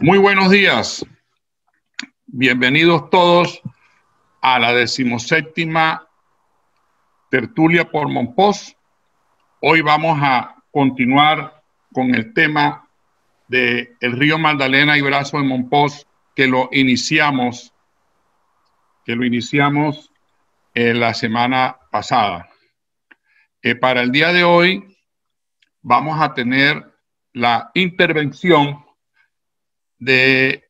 Muy buenos días. Bienvenidos todos a la 17ª tertulia por Monpós. Hoy vamos a continuar con el tema de el río Magdalena y brazo de Monpós que lo iniciamos la semana pasada. Para el día de hoy vamos a tener la intervención de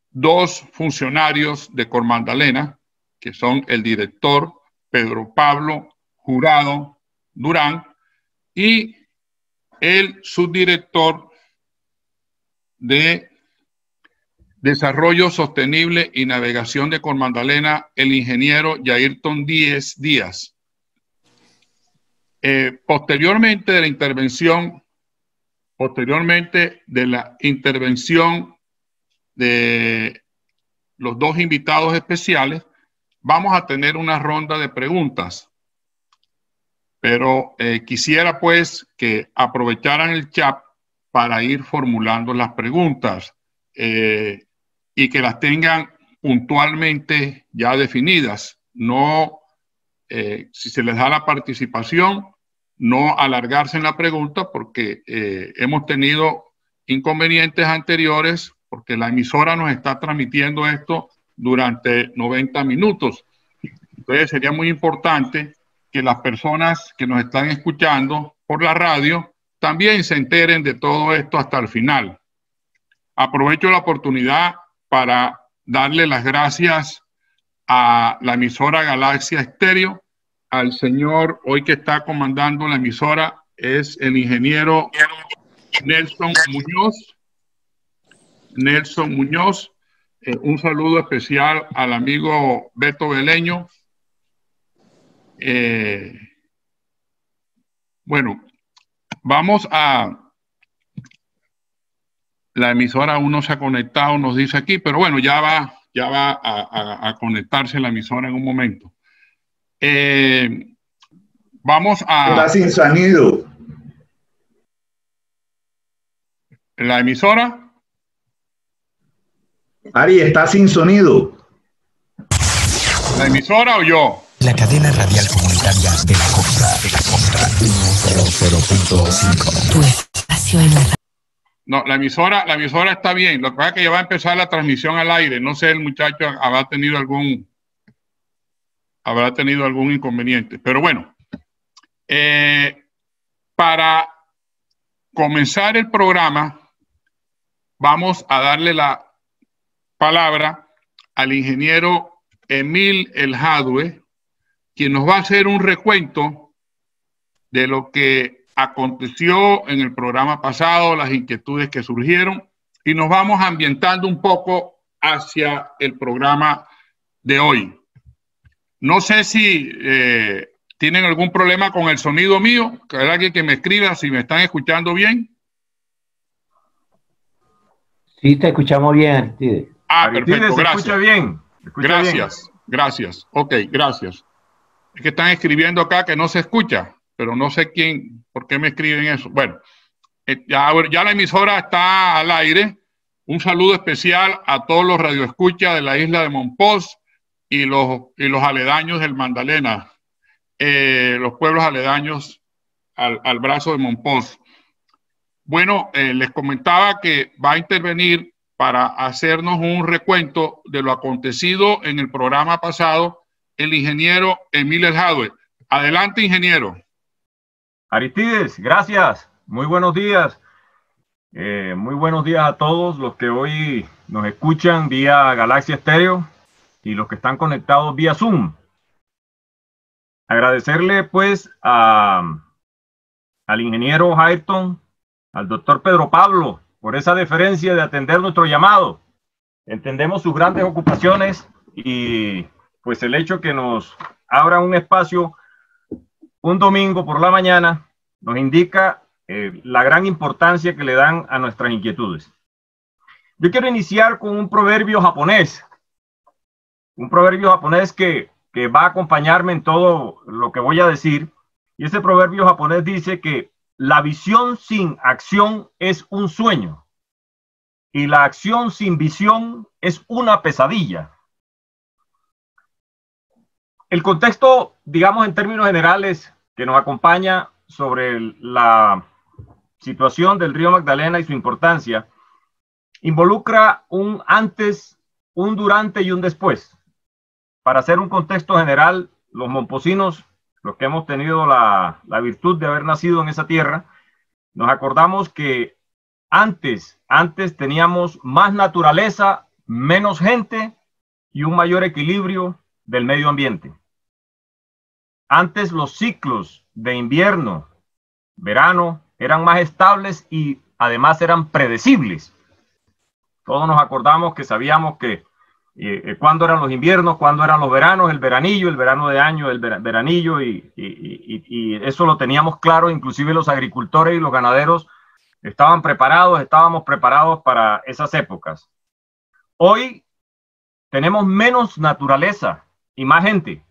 dos funcionarios de Cor Magdalena, que son el director Pedro Pablo Jurado Durán y el subdirector de Desarrollo Sostenible y Navegación de Cor Magdalena, el ingeniero Yairton Díaz. Posteriormente de la intervención de los dos invitados especiales, vamos a tener una ronda de preguntas. Pero quisiera pues que aprovecharan el chat para ir formulando las preguntas y que las tengan puntualmente ya definidas. No, si se les da la participación, no alargarse en la pregunta porque hemos tenido inconvenientes anteriores porque la emisora nos está transmitiendo esto durante 90 minutos. Entonces sería muy importante que las personas que nos están escuchando por la radio también se enteren de todo esto hasta el final. Aprovecho la oportunidad para darle las gracias a la emisora Galaxia Estéreo, al señor hoy que está comandando la emisora, es el ingeniero Nelson Muñoz. Un saludo especial al amigo Beto Beleño. Bueno, vamos a... La emisora aún no se ha conectado, nos dice aquí, pero bueno, ya va a conectarse la emisora en un momento. Vamos a... Está sin sonido. ¿La emisora? Ari, está sin sonido. ¿La emisora o yo? La cadena radial comunitaria de la costa 100.5. Tu espacio en la... No, la emisora está bien. Lo que pasa es que ya va a empezar la transmisión al aire. No sé, el muchacho habrá tenido algún inconveniente. Pero bueno, para comenzar el programa, vamos a darle la palabra al ingeniero Emil El Jadue, quien nos va a hacer un recuento de lo que aconteció en el programa pasado, las inquietudes que surgieron, y nos vamos ambientando un poco hacia el programa de hoy. No sé si tienen algún problema con el sonido mío, que hay alguien que me escriba si me están escuchando bien. Sí, te escuchamos bien, Aristides. Perfecto, gracias. Escucha bien. Gracias. Ok, gracias. Es que están escribiendo acá que no se escucha, pero no sé por qué me escriben eso. Bueno, ya la emisora está al aire. Un saludo especial a todos los radioescuchas de la isla de Monpós y los aledaños del Magdalena, los pueblos aledaños al brazo de Monpós. Bueno, les comentaba que va a intervenir para hacernos un recuento de lo acontecido en el programa pasado el ingeniero Emil El Jadue. Adelante, ingeniero. Aristides, gracias. Muy buenos días. Muy buenos días a todos los que hoy nos escuchan vía Galaxia Estéreo y los que están conectados vía Zoom. Agradecerle pues al ingeniero Jairton, al doctor Pedro Pablo, por esa deferencia de atender nuestro llamado. Entendemos sus grandes ocupaciones y pues el hecho que nos abra un espacio un domingo por la mañana nos indica la gran importancia que le dan a nuestras inquietudes. Yo quiero iniciar con un proverbio japonés que va a acompañarme en todo lo que voy a decir, y ese proverbio japonés dice que la visión sin acción es un sueño y la acción sin visión es una pesadilla. El contexto, digamos en términos generales, que nos acompaña sobre la situación del río Magdalena y su importancia, involucra un antes, un durante y un después. Para hacer un contexto general, los momposinos, los que hemos tenido la virtud de haber nacido en esa tierra, nos acordamos que antes teníamos más naturaleza, menos gente y un mayor equilibrio del medio ambiente. Antes los ciclos de invierno, verano, eran más estables y además eran predecibles. Todos nos acordamos que sabíamos que cuándo eran los inviernos, cuándo eran los veranos, el veranillo, el verano de año, el veranillo, y eso lo teníamos claro. Inclusive los agricultores y los ganaderos estábamos preparados para esas épocas. Hoy tenemos menos naturaleza y más gente.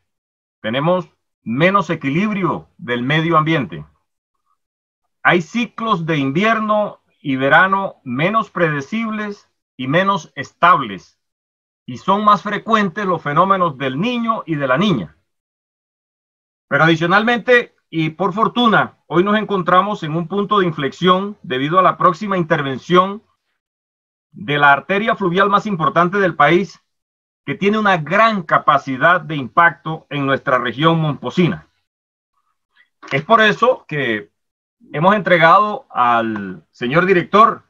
Tenemos menos equilibrio del medio ambiente. Hay ciclos de invierno y verano menos predecibles y menos estables, y son más frecuentes los fenómenos del niño y de la niña. Pero adicionalmente, y por fortuna, hoy nos encontramos en un punto de inflexión debido a la próxima intervención de la arteria fluvial más importante del país, que tiene una gran capacidad de impacto en nuestra región momposina. Es por eso que hemos entregado al señor director,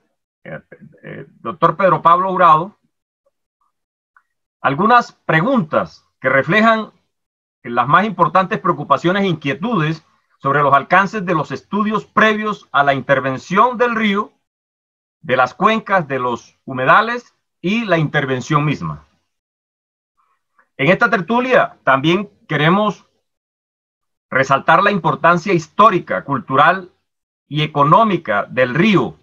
doctor Pedro Pablo Jurado, algunas preguntas que reflejan las más importantes preocupaciones e inquietudes sobre los alcances de los estudios previos a la intervención del río, de las cuencas, de los humedales y la intervención misma. En esta tertulia también queremos resaltar la importancia histórica, cultural y económica del río,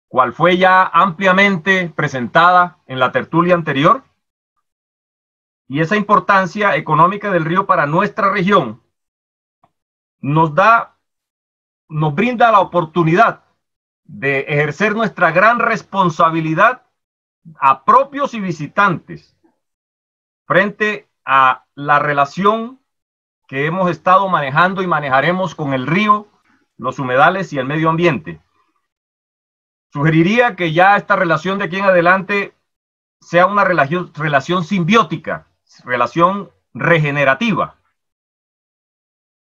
cual fue ya ampliamente presentada en la tertulia anterior. Y esa importancia económica del río para nuestra región nos brinda la oportunidad de ejercer nuestra gran responsabilidad a propios y visitantes frente a la relación que hemos estado manejando y manejaremos con el río, los humedales y el medio ambiente. Sugeriría que ya esta relación de aquí en adelante sea una relación simbiótica, relación regenerativa.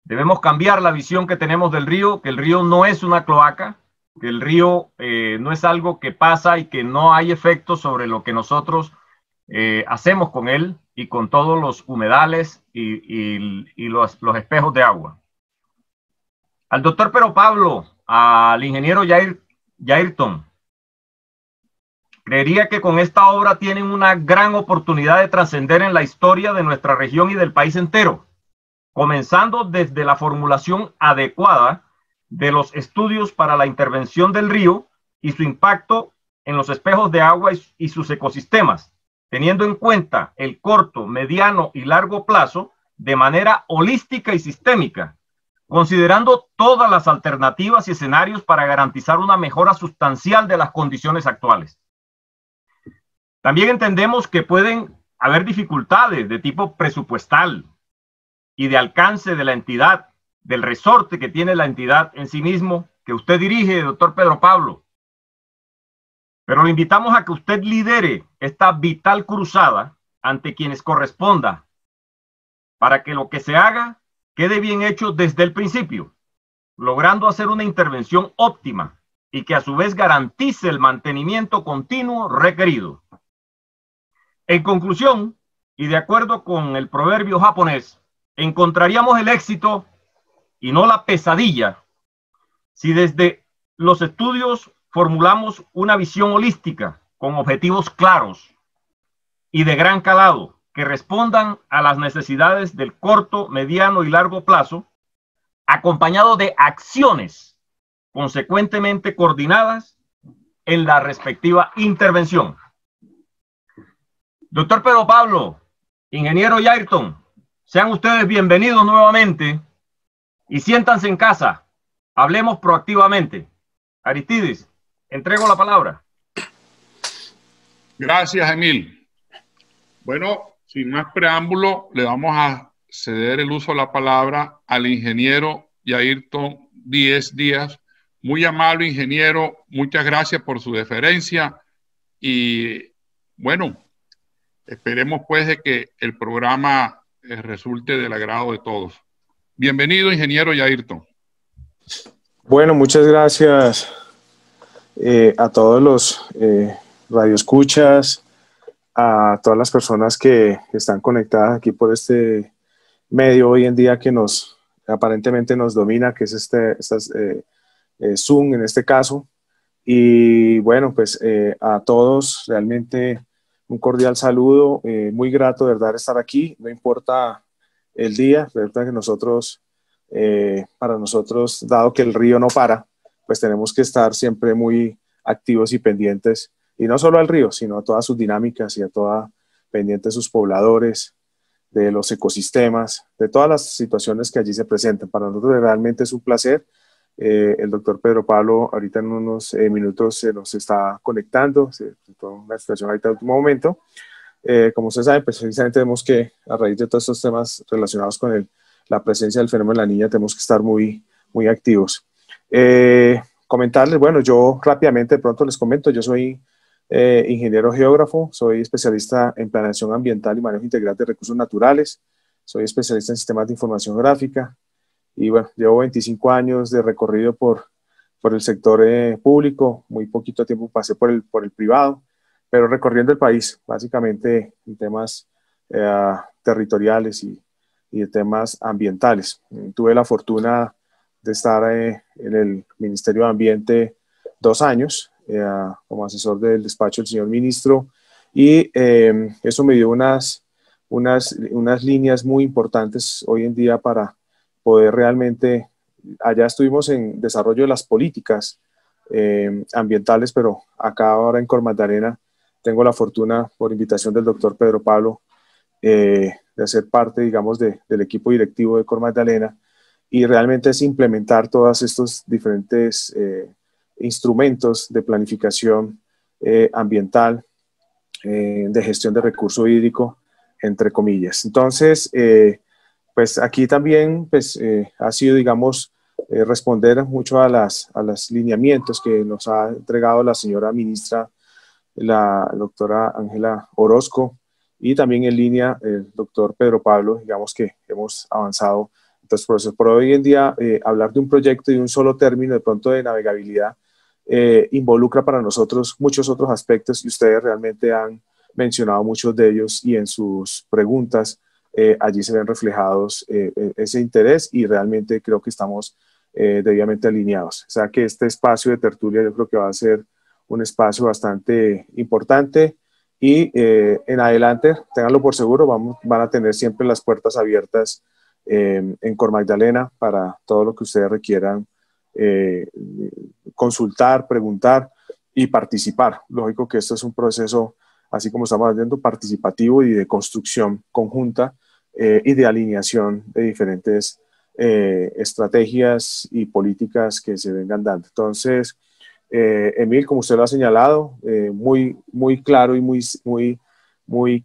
Debemos cambiar la visión que tenemos del río, que el río no es una cloaca, que el río no es algo que pasa y que no hay efecto sobre lo que nosotros hacemos con él y con todos los humedales y los espejos de agua. Al doctor Pedro Pablo, al ingeniero Yairton, creería que con esta obra tienen una gran oportunidad de trascender en la historia de nuestra región y del país entero, comenzando desde la formulación adecuada de los estudios para la intervención del río y su impacto en los espejos de agua y sus ecosistemas, teniendo en cuenta el corto, mediano y largo plazo de manera holística y sistémica, considerando todas las alternativas y escenarios para garantizar una mejora sustancial de las condiciones actuales. También entendemos que pueden haber dificultades de tipo presupuestal y de alcance de la entidad, del resorte que tiene la entidad en sí mismo, que usted dirige, doctor Pedro Pablo. Pero lo invitamos a que usted lidere esta vital cruzada ante quienes corresponda, para que lo que se haga quede bien hecho desde el principio, logrando hacer una intervención óptima y que a su vez garantice el mantenimiento continuo requerido. En conclusión, y de acuerdo con el proverbio japonés, encontraríamos el éxito y no la pesadilla si desde los estudios formulamos una visión holística con objetivos claros y de gran calado que respondan a las necesidades del corto, mediano y largo plazo, acompañado de acciones consecuentemente coordinadas en la respectiva intervención. Doctor Pedro Pablo, ingeniero Yairton, sean ustedes bienvenidos nuevamente y siéntanse en casa. Hablemos proactivamente. Aristides, entrego la palabra. Gracias, Emil. Bueno, sin más preámbulo, le vamos a ceder el uso de la palabra al ingeniero Yairton Díez Díaz. Muy amable ingeniero, muchas gracias por su deferencia y bueno, esperemos pues de que el programa resulte del agrado de todos. Bienvenido, ingeniero Yairton. Bueno, muchas gracias a todos los radioescuchas, a todas las personas que están conectadas aquí por este medio hoy en día que aparentemente nos domina, que es Zoom en este caso. Y bueno, pues a todos realmente un cordial saludo, muy grato de verdad estar aquí, no importa el día, de verdad que nosotros, para nosotros, dado que el río no para, pues tenemos que estar siempre muy activos y pendientes, y no solo al río, sino a todas sus dinámicas y a pendientes de sus pobladores, de los ecosistemas, de todas las situaciones que allí se presentan. Para nosotros realmente es un placer. El doctor Pedro Pablo ahorita en unos minutos se nos está conectando, se presentó una situación ahorita en último momento. Como ustedes saben, pues precisamente tenemos que, a raíz de todos estos temas relacionados con la presencia del fenómeno de la niña, tenemos que estar muy, muy activos. Comentarles, bueno, yo rápidamente de pronto les comento, yo soy ingeniero geógrafo, soy especialista en planeación ambiental y manejo integral de recursos naturales, soy especialista en sistemas de información gráfica y bueno, llevo 25 años de recorrido por el sector público, muy poquito tiempo pasé por el privado, pero recorriendo el país, básicamente en temas territoriales y de temas ambientales. Tuve la fortuna de estar en el Ministerio de Ambiente 2 años como asesor del despacho del señor ministro y eso me dio unas líneas muy importantes hoy en día para poder realmente, allá estuvimos en desarrollo de las políticas ambientales, pero acá ahora en Cor Magdalena tengo la fortuna, por invitación del doctor Pedro Pablo, de ser parte, digamos, del equipo directivo de Cor Magdalena y realmente es implementar todos estos diferentes instrumentos de planificación ambiental, de gestión de recurso hídrico, entre comillas. Entonces, pues aquí también pues, ha sido, digamos, responder mucho a los lineamientos que nos ha entregado la señora ministra, la doctora Ángela Orozco, y también en línea el doctor Pedro Pablo, digamos que hemos avanzado. Entonces, por hoy en día, hablar de un proyecto y de un solo término, de pronto de navegabilidad, involucra para nosotros muchos otros aspectos y ustedes realmente han mencionado muchos de ellos y en sus preguntas allí se ven reflejados ese interés y realmente creo que estamos debidamente alineados. O sea que este espacio de tertulia yo creo que va a ser un espacio bastante importante y en adelante, ténganlo por seguro, van a tener siempre las puertas abiertas en Cor Magdalena para todo lo que ustedes requieran consultar, preguntar y participar. Lógico que esto es un proceso, así como estamos haciendo, participativo y de construcción conjunta y de alineación de diferentes estrategias y políticas que se vengan dando. Entonces, Emil, como usted lo ha señalado, muy, muy claro y muy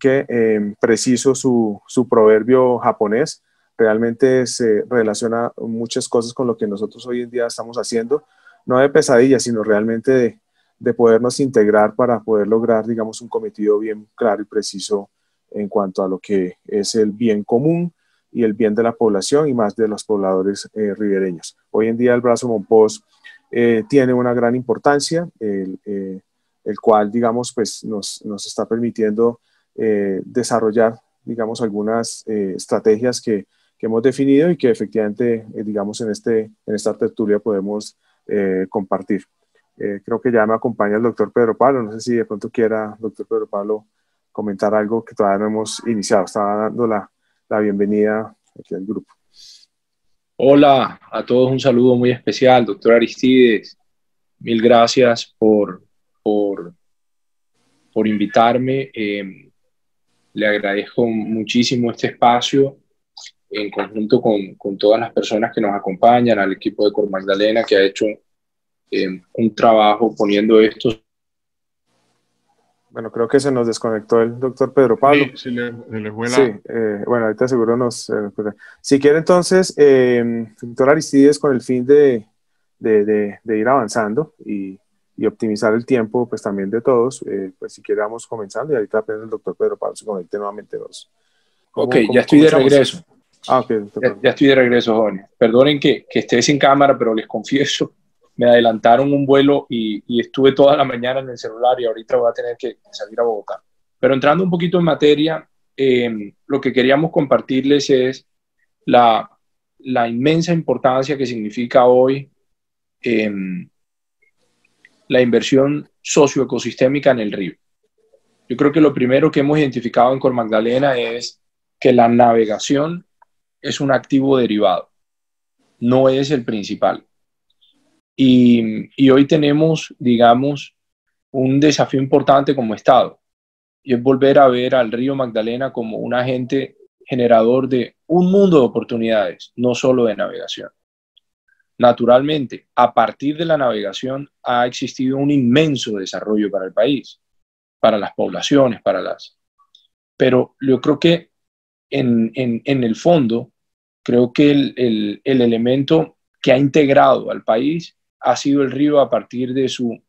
preciso su proverbio japonés. Realmente se relaciona muchas cosas con lo que nosotros hoy en día estamos haciendo, no de pesadilla, sino realmente de podernos integrar para poder lograr, digamos, un cometido bien claro y preciso en cuanto a lo que es el bien común y el bien de la población y más de los pobladores ribereños. Hoy en día el brazo Mompox tiene una gran importancia, el cual, digamos, pues nos está permitiendo desarrollar, digamos, algunas estrategias que hemos definido y que efectivamente, digamos, en esta tertulia podemos compartir. Creo que ya me acompaña el doctor Pedro Pablo, no sé si de pronto quiera, doctor Pedro Pablo, comentar algo que todavía no hemos iniciado. Estaba dando la bienvenida aquí al grupo. Hola a todos, un saludo muy especial, doctor Aristides. Mil gracias por invitarme. Le agradezco muchísimo este espacio en conjunto con todas las personas que nos acompañan, al equipo de Cor Magdalena que ha hecho un trabajo poniendo esto Bueno, creo que se nos desconectó el doctor Pedro Pablo. Sí, se le fue la... Sí, bueno, ahorita seguro nos... si quiere entonces, doctor Aristides, con el fin de ir avanzando y optimizar el tiempo, pues también de todos, pues si quiere vamos comenzando y ahorita apenas el doctor Pedro Pablo se conecte nuevamente. Ok, ya estoy de regreso. Ok, doctor. Ya estoy de regreso, jóvenes. Perdonen que esté sin cámara, pero les confieso, me adelantaron un vuelo y estuve toda la mañana en el celular y ahorita voy a tener que salir a Bogotá. Pero entrando un poquito en materia, lo que queríamos compartirles es la inmensa importancia que significa hoy la inversión socioecosistémica en el río. Yo creo que lo primero que hemos identificado en Cor Magdalena es que la navegación es un activo derivado, no es el principal. Y hoy tenemos, digamos, un desafío importante como Estado, y es volver a ver al río Magdalena como un agente generador de un mundo de oportunidades, no solo de navegación. Naturalmente, a partir de la navegación ha existido un inmenso desarrollo para el país, para las poblaciones, Pero yo creo que en el fondo, creo que el elemento que ha integrado al país ha sido el río a partir de su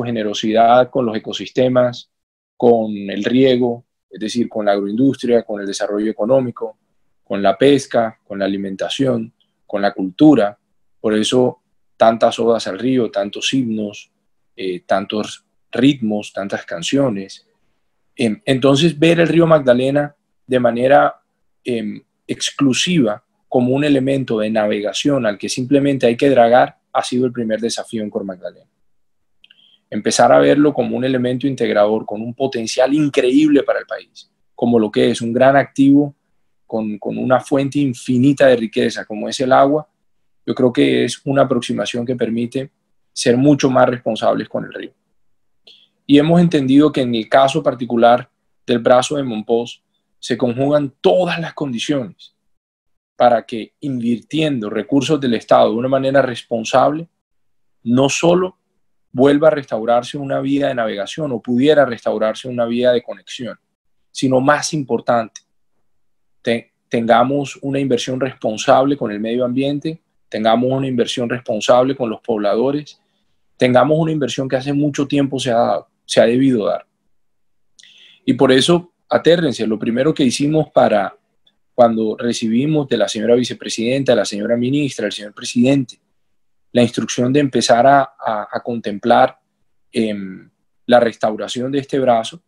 generosidad con los ecosistemas, con el riego, es decir, con la agroindustria, con el desarrollo económico, con la pesca, con la alimentación, con la cultura. Por eso tantas odas al río, tantos himnos, tantos ritmos, tantas canciones. Entonces ver el río Magdalena de manera exclusiva como un elemento de navegación al que simplemente hay que dragar ha sido el primer desafío en Cor Magdalena. Empezar a verlo como un elemento integrador con un potencial increíble para el país, como lo que es un gran activo con una fuente infinita de riqueza como es el agua. Yo creo que es una aproximación que permite ser mucho más responsables con el río. Y hemos entendido que en el caso particular del brazo de Mompox se conjugan todas las condiciones para que invirtiendo recursos del Estado de una manera responsable, no solo vuelva a restaurarse una vía de navegación o pudiera restaurarse una vía de conexión, sino más importante, tengamos una inversión responsable con el medio ambiente, tengamos una inversión responsable con los pobladores, tengamos una inversión que hace mucho tiempo se ha debido dar. Y por eso, atérrense, lo primero que hicimos cuando recibimos de la señora vicepresidenta, de la señora ministra, del señor presidente, la instrucción de empezar a contemplar la restauración de este brazo,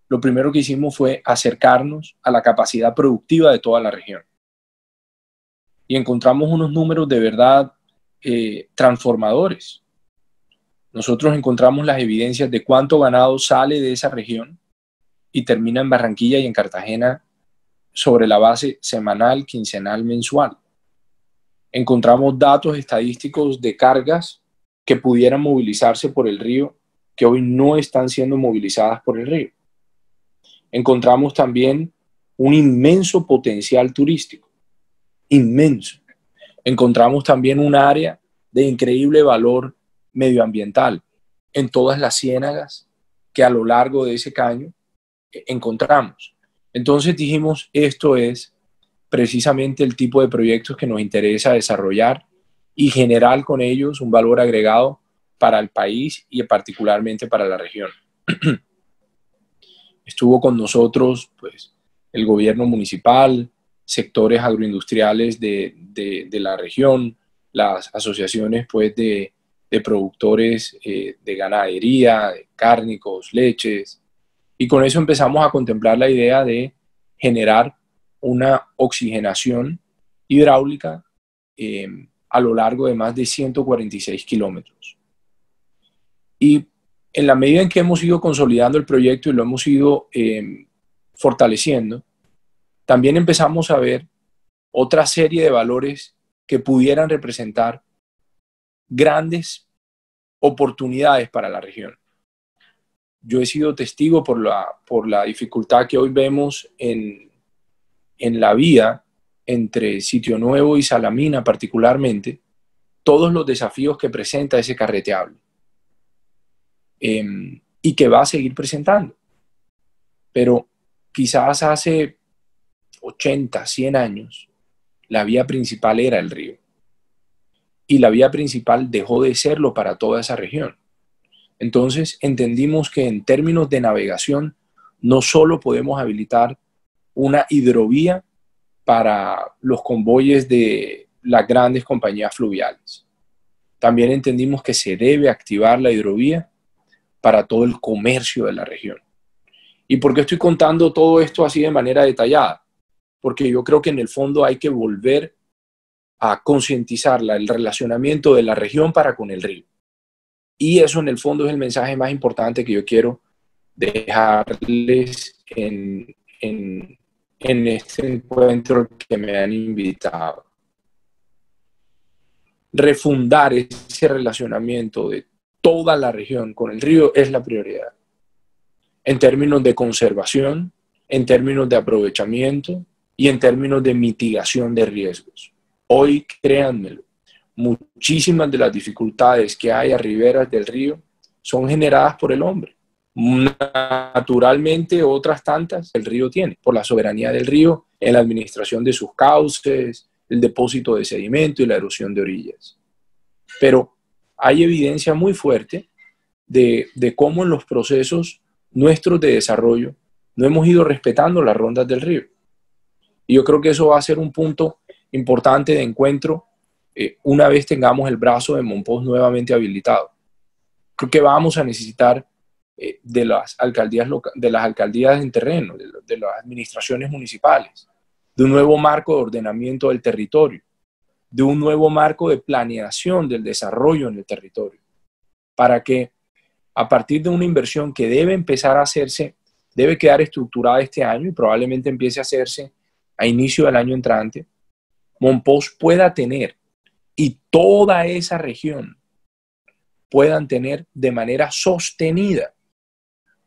lo primero que hicimos fue acercarnos a la capacidad productiva de toda la región. Y encontramos unos números de verdad transformadores. Nosotros encontramos las evidencias de cuánto ganado sale de esa región y termina en Barranquilla y en Cartagena sobre la base semanal, quincenal, mensual. Encontramos datos estadísticos de cargas que pudieran movilizarse por el río, que hoy no están siendo movilizadas por el río. Encontramos también un inmenso potencial turístico, inmenso. Encontramos también un área de increíble valor medioambiental en todas las ciénagas que a lo largo de ese caño encontramos. Entonces dijimos, esto es precisamente el tipo de proyectos que nos interesa desarrollar y generar con ellos un valor agregado para el país y particularmente para la región. Estuvo con nosotros pues, el gobierno municipal, sectores agroindustriales de la región, las asociaciones pues, de productores de ganadería, de cárnicos, leches, y con eso empezamos a contemplar la idea de generar una oxigenación hidráulica a lo largo de más de 146 kilómetros. Y en la medida en que hemos ido consolidando el proyecto y lo hemos ido fortaleciendo, también empezamos a ver otra serie de valores que pudieran representar grandes oportunidades para la región. Yo he sido testigo por la dificultad que hoy vemos en la vía entre Sitio Nuevo y Salamina particularmente, todos los desafíos que presenta ese carreteable y que va a seguir presentando. pero quizás hace 80, 100 años, la vía principal era el río. Y la vía principal dejó de serlo para toda esa región. Entonces entendimos que en términos de navegación no solo podemos habilitar una hidrovía para los convoyes de las grandes compañías fluviales. También entendimos que se debe activar la hidrovía para todo el comercio de la región. ¿Y por qué estoy contando todo esto así de manera detallada? Porque yo creo que en el fondo hay que volver a concientizar el relacionamiento de la región para con el río. Y eso en el fondo es el mensaje más importante que yo quiero dejarles en este encuentro que me han invitado. Refundar ese relacionamiento de toda la región con el río es la prioridad. En términos de conservación, en términos de aprovechamiento y en términos de mitigación de riesgos. Hoy, créanmelo, muchísimas de las dificultades que hay a riberas del río son generadas por el hombre. Naturalmente, otras tantas el río tiene, por la soberanía del río en la administración de sus cauces, el depósito de sedimento y la erosión de orillas. Pero hay evidencia muy fuerte de cómo en los procesos nuestros de desarrollo no hemos ido respetando las rondas del río. Y yo creo que eso va a ser un punto importante de encuentro una vez tengamos el brazo de Mompox nuevamente habilitado. Creo que vamos a necesitar de las alcaldías en terreno, de las administraciones municipales, de un nuevo marco de ordenamiento del territorio, de un nuevo marco de planeación del desarrollo en el territorio, para que a partir de una inversión que debe empezar a hacerse, debe quedar estructurada este año y probablemente empiece a hacerse a inicio del año entrante, Mompox pueda tener y toda esa región puedan tener de manera sostenida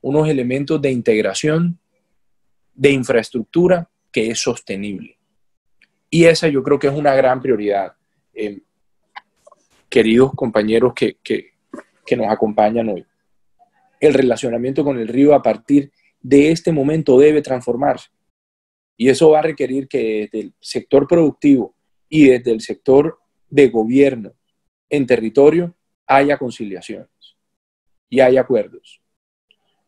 unos elementos de integración, de infraestructura que es sostenible. Y esa yo creo que es una gran prioridad, queridos compañeros que nos acompañan hoy. El relacionamiento con el río a partir de este momento debe transformarse. Y eso va a requerir que desde el sector productivo y desde el sector de gobierno en territorio haya conciliaciones y haya acuerdos.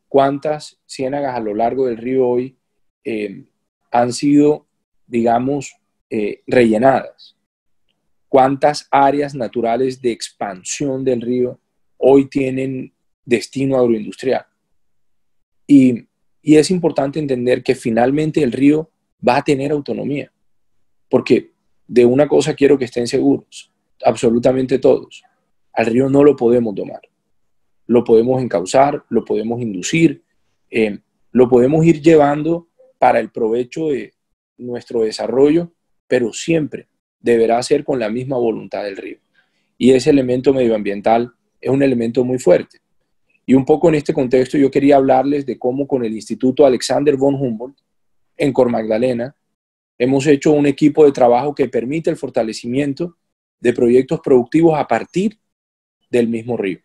¿Cuántas ciénagas a lo largo del río hoy han sido, digamos, rellenadas? ¿Cuántas áreas naturales de expansión del río hoy tienen destino agroindustrial? Y es importante entender que finalmente el río va a tener autonomía, porque de una cosa quiero que estén seguros, absolutamente todos: al río no lo podemos domar, lo podemos encauzar, lo podemos inducir, lo podemos ir llevando para el provecho de nuestro desarrollo, pero siempre deberá ser con la misma voluntad del río. Y ese elemento medioambiental es un elemento muy fuerte. Y un poco en este contexto yo quería hablarles de cómo con el Instituto Alexander von Humboldt en Cor Magdalena hemos hecho un equipo de trabajo que permite el fortalecimiento de proyectos productivos a partir del mismo río.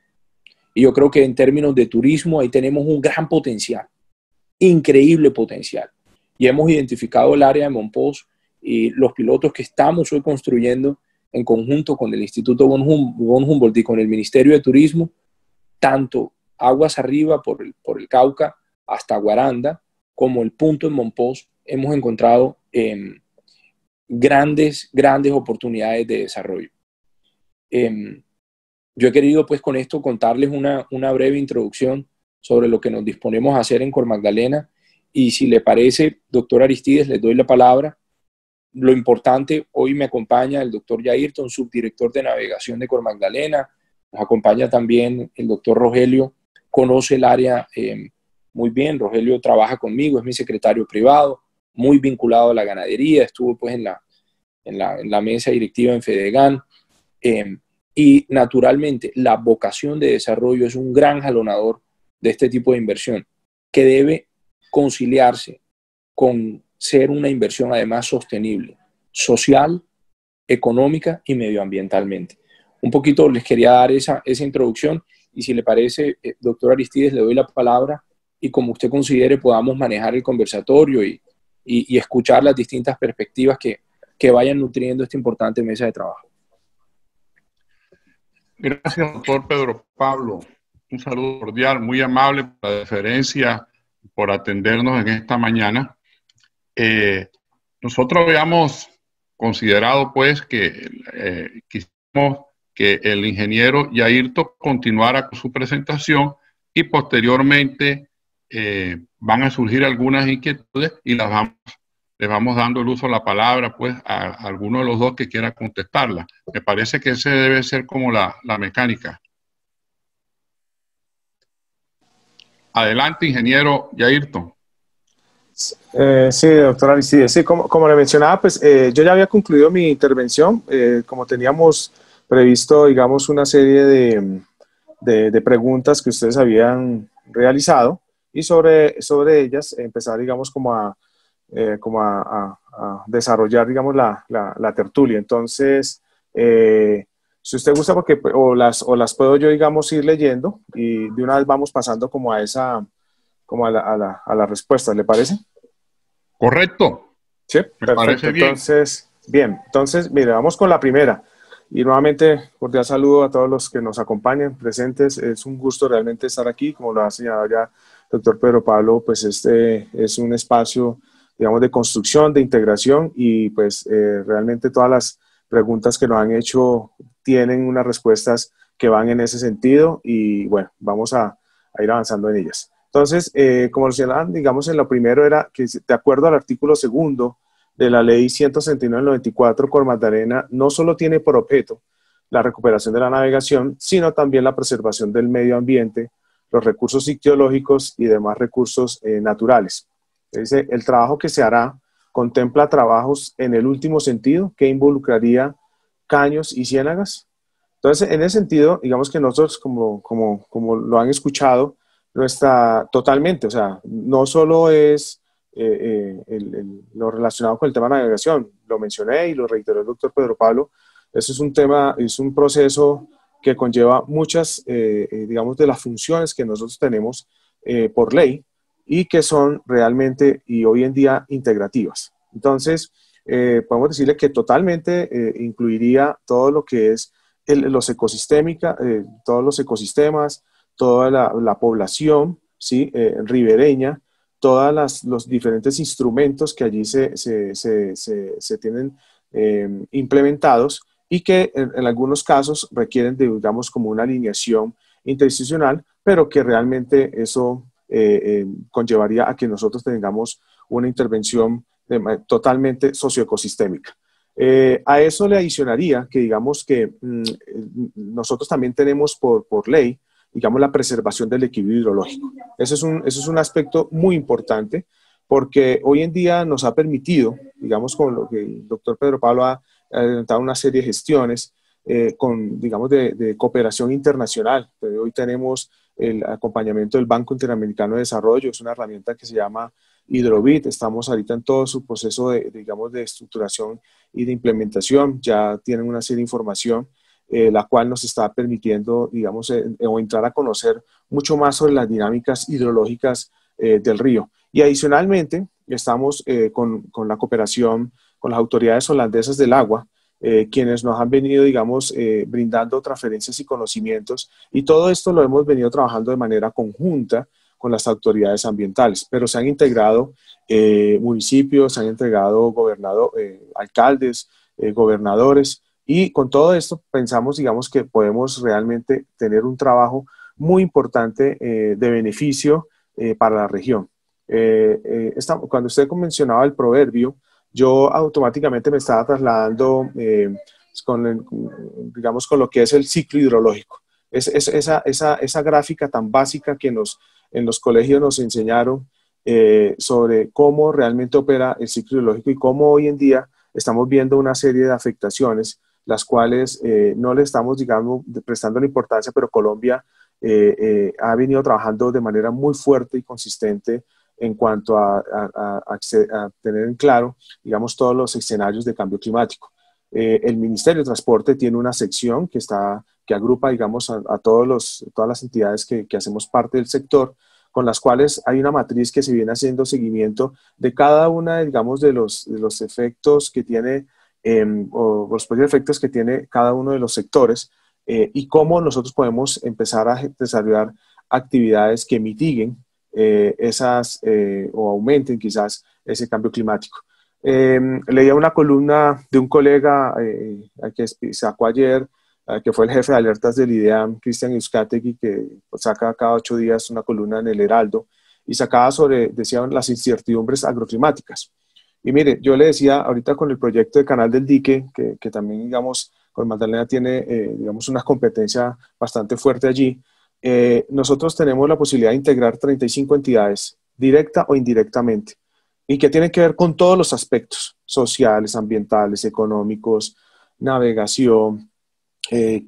Y yo creo que en términos de turismo ahí tenemos un gran potencial, increíble potencial. Y hemos identificado el área de Mompox y los pilotos que estamos hoy construyendo en conjunto con el Instituto von Humboldt y con el Ministerio de Turismo, tanto aguas arriba por el Cauca hasta Guaranda, como el punto en Mompox, hemos encontrado grandes oportunidades de desarrollo. Yo he querido pues con esto contarles una breve introducción sobre lo que nos disponemos a hacer en Cor Magdalena, y si le parece, doctor Aristides, les doy la palabra. Lo importante, hoy me acompaña el doctor Yairton, subdirector de navegación de Cor Magdalena, nos acompaña también el doctor Rogelio, conoce el área muy bien. Rogelio trabaja conmigo, es mi secretario privado, muy vinculado a la ganadería, estuvo pues en la mesa directiva en Fedegan, y naturalmente la vocación de desarrollo es un gran jalonador de este tipo de inversión, que debe conciliarse con ser una inversión además sostenible, social, económica y medioambientalmente. Un poquito les quería dar esa introducción, y si le parece, doctor Aristides, le doy la palabra y como usted considere podamos manejar el conversatorio y escuchar las distintas perspectivas que vayan nutriendo esta importante mesa de trabajo. Gracias, doctor Pedro Pablo. Un saludo cordial, muy amable por la deferencia, por atendernos en esta mañana. Nosotros habíamos considerado pues que quisimos que el ingeniero Yairto continuara con su presentación y posteriormente van a surgir algunas inquietudes y les vamos dando el uso de la palabra pues a alguno de los dos que quiera contestarla. Me parece que ese debe ser como la mecánica. Adelante, ingeniero Yairto. Sí, doctor Aristides. Sí, como le mencionaba, pues yo ya había concluido mi intervención. Como teníamos previsto, digamos, una serie de preguntas que ustedes habían realizado y sobre ellas empezar, digamos, como a desarrollar, digamos, la tertulia. Entonces, si usted gusta, porque o las puedo yo, digamos, ir leyendo y de una vez vamos pasando como a la respuesta, ¿le parece? Correcto. Sí, me parece bien. Entonces, mire, vamos con la primera. Y nuevamente, cordial saludo a todos los que nos acompañan, presentes. Es un gusto realmente estar aquí. Como lo ha señalado ya el doctor Pedro Pablo, pues este es un espacio, digamos, de construcción, de integración y pues realmente todas las preguntas que nos han hecho tienen unas respuestas que van en ese sentido y bueno, vamos a ir avanzando en ellas. Entonces, como lo señalaban, digamos, en lo primero era que de acuerdo al artículo 2 de la ley 169/94, Cor Magdalena no solo tiene por objeto la recuperación de la navegación, sino también la preservación del medio ambiente, los recursos ictiológicos y demás recursos naturales. Dice, el trabajo que se hará contempla trabajos en el último sentido que involucraría caños y ciénagas. Entonces, en ese sentido, digamos que nosotros, como lo han escuchado, no está totalmente, o sea, no solo es lo relacionado con el tema de navegación, lo mencioné y lo reiteró el doctor Pedro Pablo, eso es un tema, es un proceso que conlleva muchas, digamos, de las funciones que nosotros tenemos por ley y que son realmente y hoy en día integrativas. Entonces, podemos decirle que totalmente incluiría todo lo que es los todos los ecosistemas, toda la población, ¿sí? Ribereña, todos los diferentes instrumentos que allí se tienen implementados y que en algunos casos requieren de, digamos, como una alineación interinstitucional, pero que realmente eso conllevaría a que nosotros tengamos una intervención totalmente socioecosistémica. A eso le adicionaría que, digamos, que nosotros también tenemos por ley, digamos, la preservación del equilibrio hidrológico. Eso es un aspecto muy importante porque hoy en día nos ha permitido, digamos, con lo que el doctor Pedro Pablo ha adelantado una serie de gestiones digamos, de cooperación internacional. Hoy tenemos el acompañamiento del Banco Interamericano de Desarrollo, es una herramienta que se llama Hidrobit. Estamos ahorita en todo su proceso digamos, de estructuración y de implementación. Ya tienen una serie de información la cual nos está permitiendo, digamos, o entrar a conocer mucho más sobre las dinámicas hidrológicas del río. Y adicionalmente, estamos con la cooperación con las autoridades holandesas del agua, quienes nos han venido, digamos, brindando transferencias y conocimientos, y todo esto lo hemos venido trabajando de manera conjunta con las autoridades ambientales, pero se han integrado municipios, se han integrado alcaldes, gobernadores, y con todo esto pensamos, digamos, que podemos realmente tener un trabajo muy importante de beneficio para la región. Cuando usted mencionaba el proverbio, yo automáticamente me estaba trasladando digamos, con lo que es el ciclo hidrológico. Esa gráfica tan básica que en los colegios nos enseñaron sobre cómo realmente opera el ciclo hidrológico y cómo hoy en día estamos viendo una serie de afectaciones, las cuales no le estamos, digamos, prestando la importancia, pero Colombia ha venido trabajando de manera muy fuerte y consistente en cuanto a tener en claro, digamos, todos los escenarios de cambio climático. El Ministerio de Transporte tiene una sección que agrupa, digamos, a todas las entidades que hacemos parte del sector, con las cuales hay una matriz que se viene haciendo seguimiento de cada una, digamos, de los efectos que tiene, o los posibles efectos que tiene cada uno de los sectores, y cómo nosotros podemos empezar a desarrollar actividades que mitiguen o aumenten quizás ese cambio climático. Leía una columna de un colega que sacó ayer, que fue el jefe de alertas del IDEAM, Cristian Euskategui, que saca cada 8 días una columna en el Heraldo, y sacaba decían, las incertidumbres agroclimáticas. Y mire, yo le decía ahorita con el proyecto de Canal del Dique, que también, digamos, Cormagdalena tiene, digamos, una competencia bastante fuerte allí. Nosotros tenemos la posibilidad de integrar 35 entidades, directa o indirectamente, y que tienen que ver con todos los aspectos sociales, ambientales, económicos, navegación,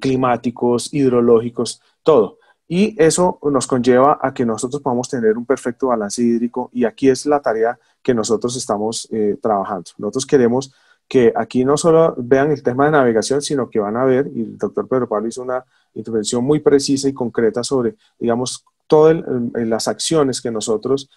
climáticos, hidrológicos, todo. Y eso nos conlleva a que nosotros podamos tener un perfecto balance hídrico, y aquí es la tarea que nosotros estamos trabajando. Nosotros queremos que aquí no solo vean el tema de navegación, sino que van a ver, y el doctor Pedro Pablo hizo una intervención muy precisa y concreta sobre, digamos, todas las acciones que nosotros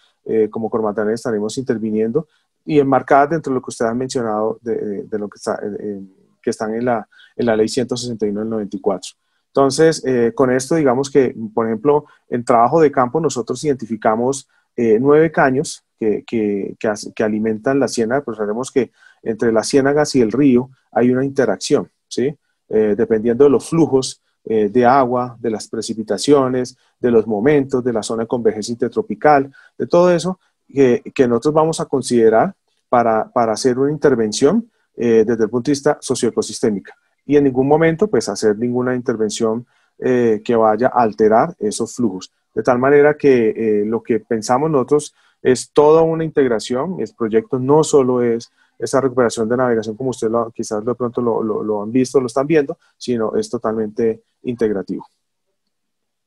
como Cormagdalena estaremos interviniendo, y enmarcadas dentro de lo que ustedes han mencionado, de lo que están en la ley 161 del 94. Entonces, con esto, digamos que, por ejemplo, en trabajo de campo nosotros identificamos 9 caños que alimentan la ciénaga, pues sabemos que entre las ciénagas y el río hay una interacción, ¿sí? Dependiendo de los flujos de agua, de las precipitaciones, de los momentos, de la zona de convergencia intertropical, de todo eso que nosotros vamos a considerar para hacer una intervención desde el punto de vista socioecosistémica, y en ningún momento pues hacer ninguna intervención que vaya a alterar esos flujos, de tal manera que lo que pensamos nosotros es toda una integración. El proyecto no solo es esa recuperación de navegación como ustedes quizás de pronto lo han visto, lo están viendo, sino es totalmente integrativo.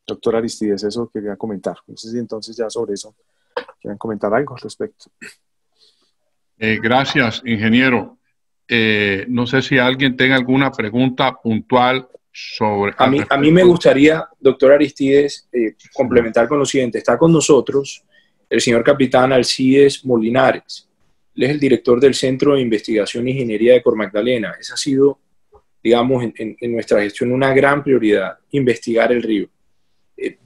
Doctor Aristides, eso quería comentar. No sé si entonces ya sobre eso quieren comentar algo al respecto. Gracias, ingeniero. No sé si alguien tenga alguna pregunta puntual sobre... A mí me gustaría, doctor Aristides, complementar con lo siguiente. Está con nosotros el señor capitán Alcides Molinares. Él es el director del Centro de Investigación e Ingeniería de Cormagdalena. Esa ha sido, digamos, en nuestra gestión una gran prioridad, investigar el río.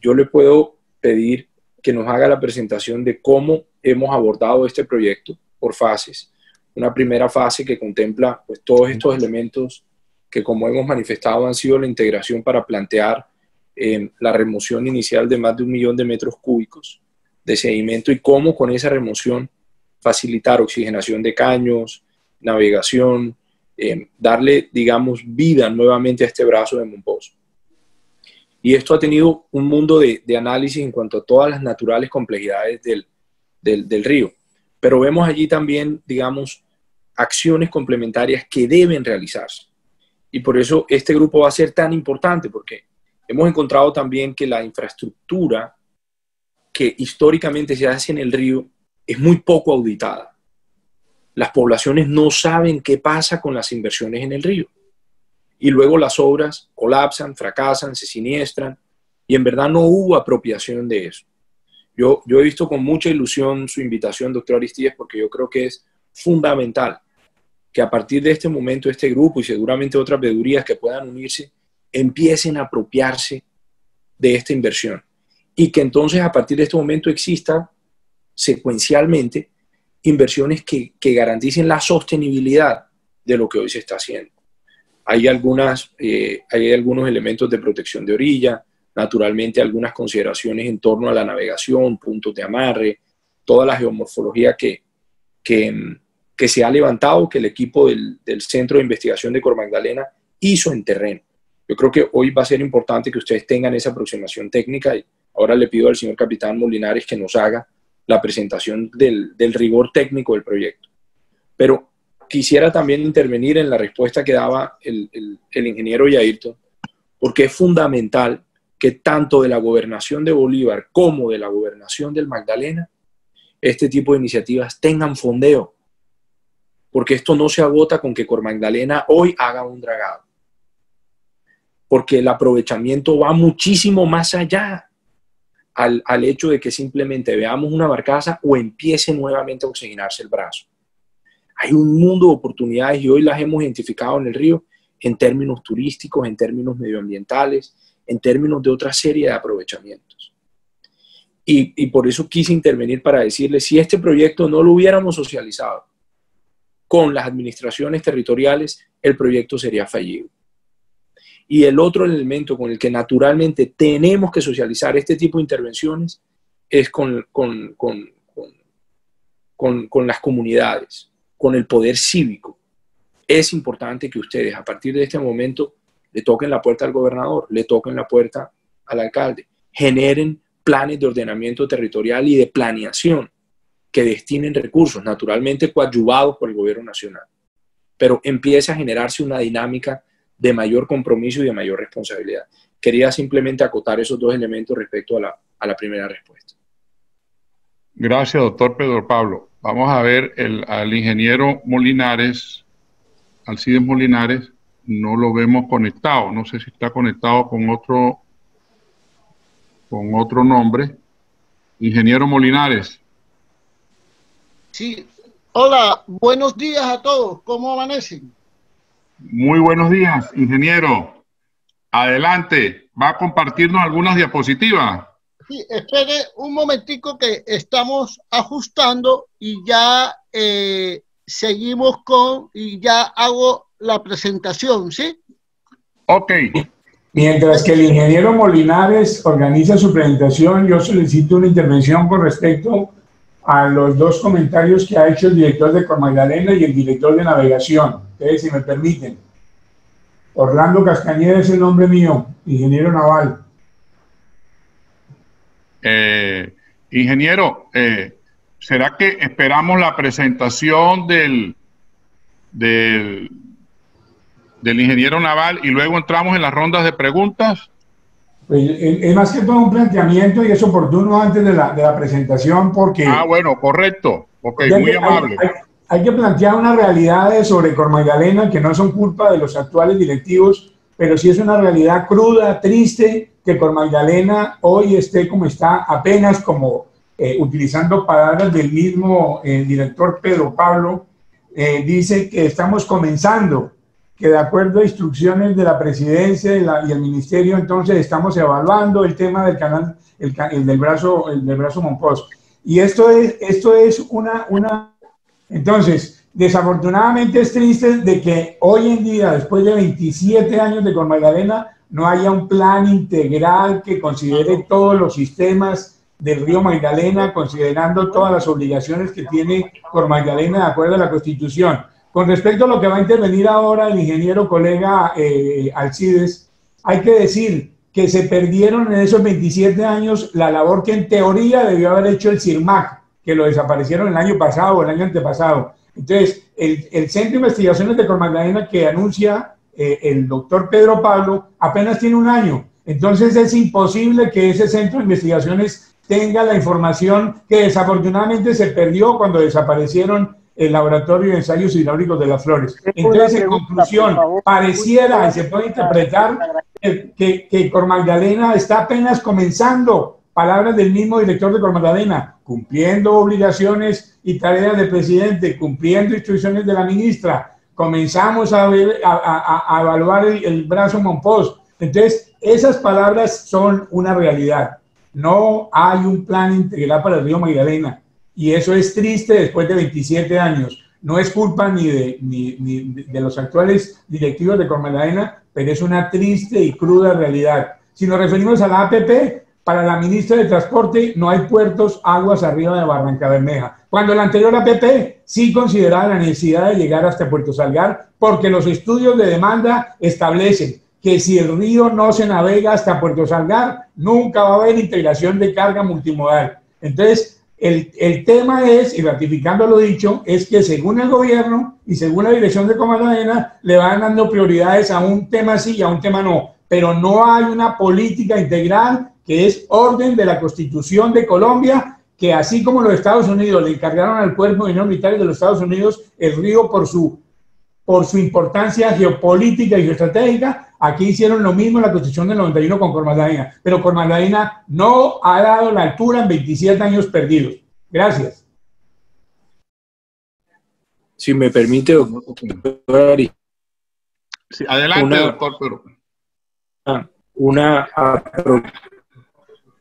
Yo le puedo pedir que nos haga la presentación de cómo hemos abordado este proyecto por fases. Una primera fase que contempla pues, todos estos elementos que, como hemos manifestado, han sido la integración para plantear la remoción inicial de más de 1 millón de metros cúbicos de sedimento, y cómo con esa remoción facilitar oxigenación de caños, navegación, darle, digamos, vida nuevamente a este brazo de Mompox. Y esto ha tenido un mundo de análisis en cuanto a todas las naturales complejidades del río. Pero vemos allí también, digamos, acciones complementarias que deben realizarse. Y por eso este grupo va a ser tan importante, porque hemos encontrado también que la infraestructura que históricamente se hace en el río es muy poco auditada. Las poblaciones no saben qué pasa con las inversiones en el río. Y luego las obras colapsan, fracasan, se siniestran, y en verdad no hubo apropiación de eso. Yo he visto con mucha ilusión su invitación, doctor Aristides, porque yo creo que es fundamental que a partir de este momento este grupo y seguramente otras veedurías que puedan unirse empiecen a apropiarse de esta inversión, y que entonces a partir de este momento exista secuencialmente inversiones que garanticen la sostenibilidad de lo que hoy se está haciendo. Hay algunos elementos de protección de orilla, naturalmente algunas consideraciones en torno a la navegación, puntos de amarre, toda la geomorfología que se ha levantado, que el equipo del Centro de Investigación de Cormagdalena hizo en terreno. Yo creo que hoy va a ser importante que ustedes tengan esa aproximación técnica, y ahora le pido al señor capitán Molinares que nos haga la presentación del rigor técnico del proyecto. Pero quisiera también intervenir en la respuesta que daba el ingeniero Yairton, porque es fundamental que tanto de la gobernación de Bolívar como de la gobernación del Magdalena, este tipo de iniciativas tengan fondeo, porque esto no se agota con que Cormagdalena hoy haga un dragado, porque el aprovechamiento va muchísimo más allá. al hecho de que simplemente veamos una barcaza o empiece nuevamente a oxigenarse el brazo. Hay un mundo de oportunidades y hoy las hemos identificado en el río en términos turísticos, en términos medioambientales, en términos de otra serie de aprovechamientos. Y por eso quise intervenir para decirles, si este proyecto no lo hubiéramos socializado con las administraciones territoriales, el proyecto sería fallido. Y el otro elemento con el que naturalmente tenemos que socializar este tipo de intervenciones es con las comunidades, con el poder cívico. Es importante que ustedes a partir de este momento le toquen la puerta al gobernador, le toquen la puerta al alcalde, generen planes de ordenamiento territorial y de planeación que destinen recursos, naturalmente coadyuvados por el gobierno nacional, pero empiece a generarse una dinámica de mayor compromiso y de mayor responsabilidad. Quería simplemente acotar esos dos elementos respecto a la primera respuesta. Gracias, doctor Pedro Pablo. Vamos a ver al ingeniero Molinares, Alcides Molinares, no lo vemos conectado. No sé si está conectado con otro nombre. Ingeniero Molinares. Sí. Hola, buenos días a todos. ¿Cómo amanecen? Muy buenos días, ingeniero. Adelante, ¿va a compartirnos algunas diapositivas? Sí, espere un momentico que estamos ajustando y ya seguimos y ya hago la presentación, ¿sí? Ok. Mientras que el ingeniero Molinares organiza su presentación, yo solicito una intervención con respecto a los dos comentarios que ha hecho el director de Cor Magdalena y el director de navegación. Ustedes, si me permiten. Orlando Castañeda es el nombre mío, ingeniero naval. Ingeniero, ¿será que esperamos la presentación del ingeniero naval y luego entramos en las rondas de preguntas? Pues, es más que todo un planteamiento y es oportuno antes de la presentación porque... Ah, bueno, correcto. Ok, muy amable. Hay que plantear unas realidades sobre Cor Magdalena que no son culpa de los actuales directivos, pero sí es una realidad cruda, triste, que Cor Magdalena hoy esté como está, apenas como utilizando palabras del mismo director Pedro Pablo, dice que estamos comenzando, que de acuerdo a instrucciones de la presidencia y el ministerio, entonces estamos evaluando el tema del canal, el del brazo Monpós. Y esto es una... Entonces, desafortunadamente es triste de que hoy en día, después de 27 años de Cor Magdalena, no haya un plan integral que considere todos los sistemas del río Magdalena, considerando todas las obligaciones que tiene Cor Magdalena de acuerdo a la Constitución. Con respecto a lo que va a intervenir ahora el ingeniero colega Alcides, hay que decir que se perdieron en esos 27 años la labor que en teoría debió haber hecho el CIRMAC, que lo desaparecieron el año pasado o el año antepasado. Entonces, el Centro de Investigaciones de Cor Magdalena que anuncia el doctor Pedro Pablo apenas tiene un año. Entonces es imposible que ese Centro de Investigaciones tenga la información que desafortunadamente se perdió cuando desaparecieron el Laboratorio de Ensayos Hidráulicos de Las Flores. Entonces, en conclusión, pareciera y se puede interpretar que Cor Magdalena está apenas comenzando, palabras del mismo director de Cor Magdalena, cumpliendo obligaciones y tareas del presidente, cumpliendo instrucciones de la ministra. Comenzamos a evaluar el brazo Monpós. Entonces, esas palabras son una realidad. No hay un plan integral para el río Magdalena. Y eso es triste después de 27 años. No es culpa ni de los actuales directivos de Cor Magdalena, pero es una triste y cruda realidad. Si nos referimos a la APP, para la ministra de Transporte no hay puertos aguas arriba de Barranca Bermeja. Cuando la anterior APP sí consideraba la necesidad de llegar hasta Puerto Salgar, porque los estudios de demanda establecen que si el río no se navega hasta Puerto Salgar, nunca va a haber integración de carga multimodal. Entonces, el tema es, y ratificando lo dicho, es que según el gobierno y según la dirección de Cor Magdalena, le van dando prioridades a un tema sí y a un tema no, pero no hay una política integral que es orden de la Constitución de Colombia, que así como los Estados Unidos le encargaron al Cuerpo de Mineros Militares de los Estados Unidos el río por su por su importancia geopolítica y geoestratégica. Aquí hicieron lo mismo en la Constitución del 91 con Cor Magdalena, pero Cor Magdalena no ha dado la altura en 27 años perdidos. Gracias. Si me permite, doctor Ari. Sí, adelante, doctor Pedro.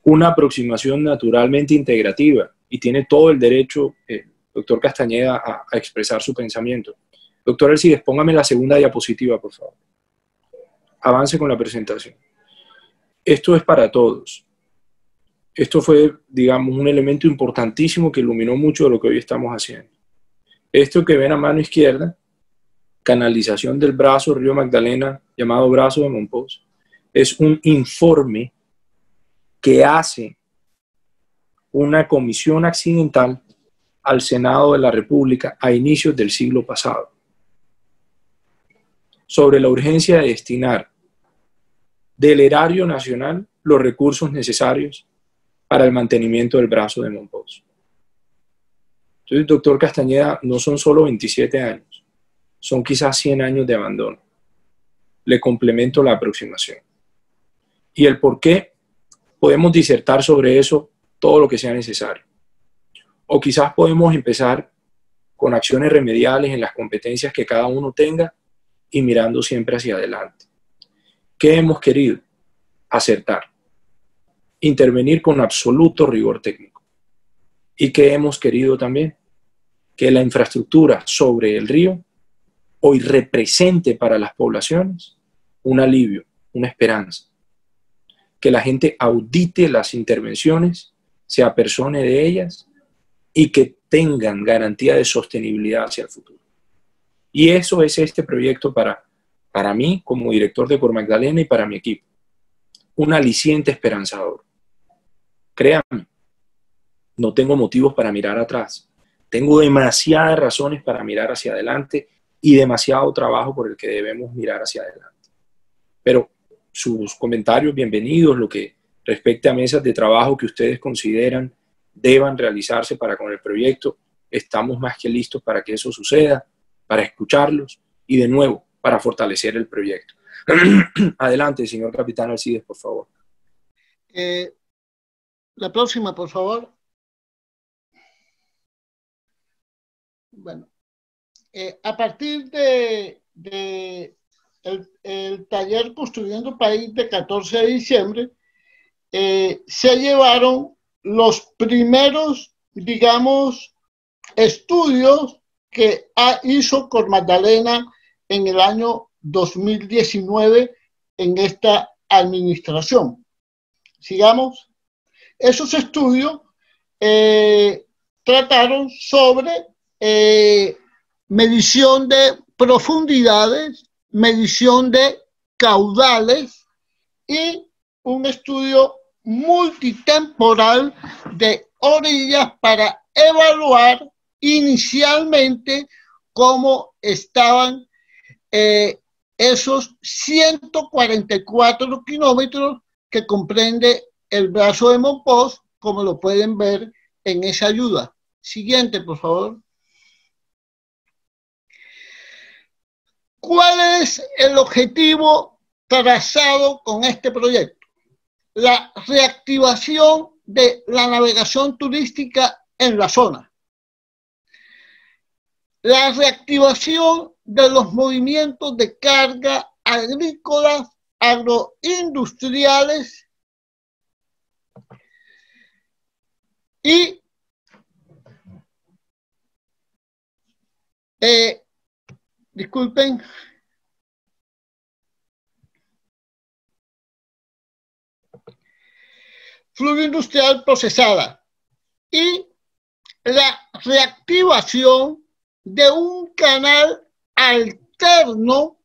Una aproximación naturalmente integrativa y tiene todo el derecho, doctor Castañeda, a expresar su pensamiento. Doctor Alcides, póngame la segunda diapositiva, por favor. Avance con la presentación. Esto es para todos. Esto fue, digamos, un elemento importantísimo que iluminó mucho de lo que hoy estamos haciendo. Esto que ven a mano izquierda, canalización del brazo Río Magdalena, llamado brazo de Mompox, es un informe que hace una comisión accidental al Senado de la República a inicios del siglo pasado sobre la urgencia de destinar del erario nacional los recursos necesarios para el mantenimiento del brazo de Mompox. Entonces, doctor Castañeda, no son solo 27 años, son quizás 100 años de abandono. Le complemento la aproximación. Y el por qué podemos disertar sobre eso todo lo que sea necesario. O quizás podemos empezar con acciones remediales en las competencias que cada uno tenga y mirando siempre hacia adelante. ¿Qué hemos querido? Acertar. Intervenir con absoluto rigor técnico. ¿Y qué hemos querido también? Que la infraestructura sobre el río hoy represente para las poblaciones un alivio, una esperanza. Que la gente audite las intervenciones, se apersone de ellas y que tengan garantía de sostenibilidad hacia el futuro. Y eso es este proyecto para mí como director de Cor Magdalena y para mi equipo. Un aliciente esperanzador. Créanme, no tengo motivos para mirar atrás. Tengo demasiadas razones para mirar hacia adelante y demasiado trabajo por el que debemos mirar hacia adelante. Pero sus comentarios bienvenidos, lo que respecte a mesas de trabajo que ustedes consideran deban realizarse para con el proyecto, estamos más que listos para que eso suceda, para escucharlos y de nuevo para fortalecer el proyecto. Adelante, señor capitán Alcides, por favor. La próxima, por favor. Bueno, a partir el taller Construyendo País de 14 de diciembre, se llevaron los primeros, digamos, estudios que hizo Cor Magdalena en el año 2019 en esta administración. Sigamos. Esos estudios trataron sobre medición de profundidades, medición de caudales y un estudio multitemporal de orillas para evaluar inicialmente cómo estaban esos 144 kilómetros que comprende el brazo de Mompox, como lo pueden ver en esa ayuda. Siguiente, por favor. ¿Cuál es el objetivo trazado con este proyecto? La reactivación de la navegación turística en la zona. La reactivación de los movimientos de carga agrícolas, agroindustriales y disculpen, flujo industrial procesada y la reactivación de un canal alterno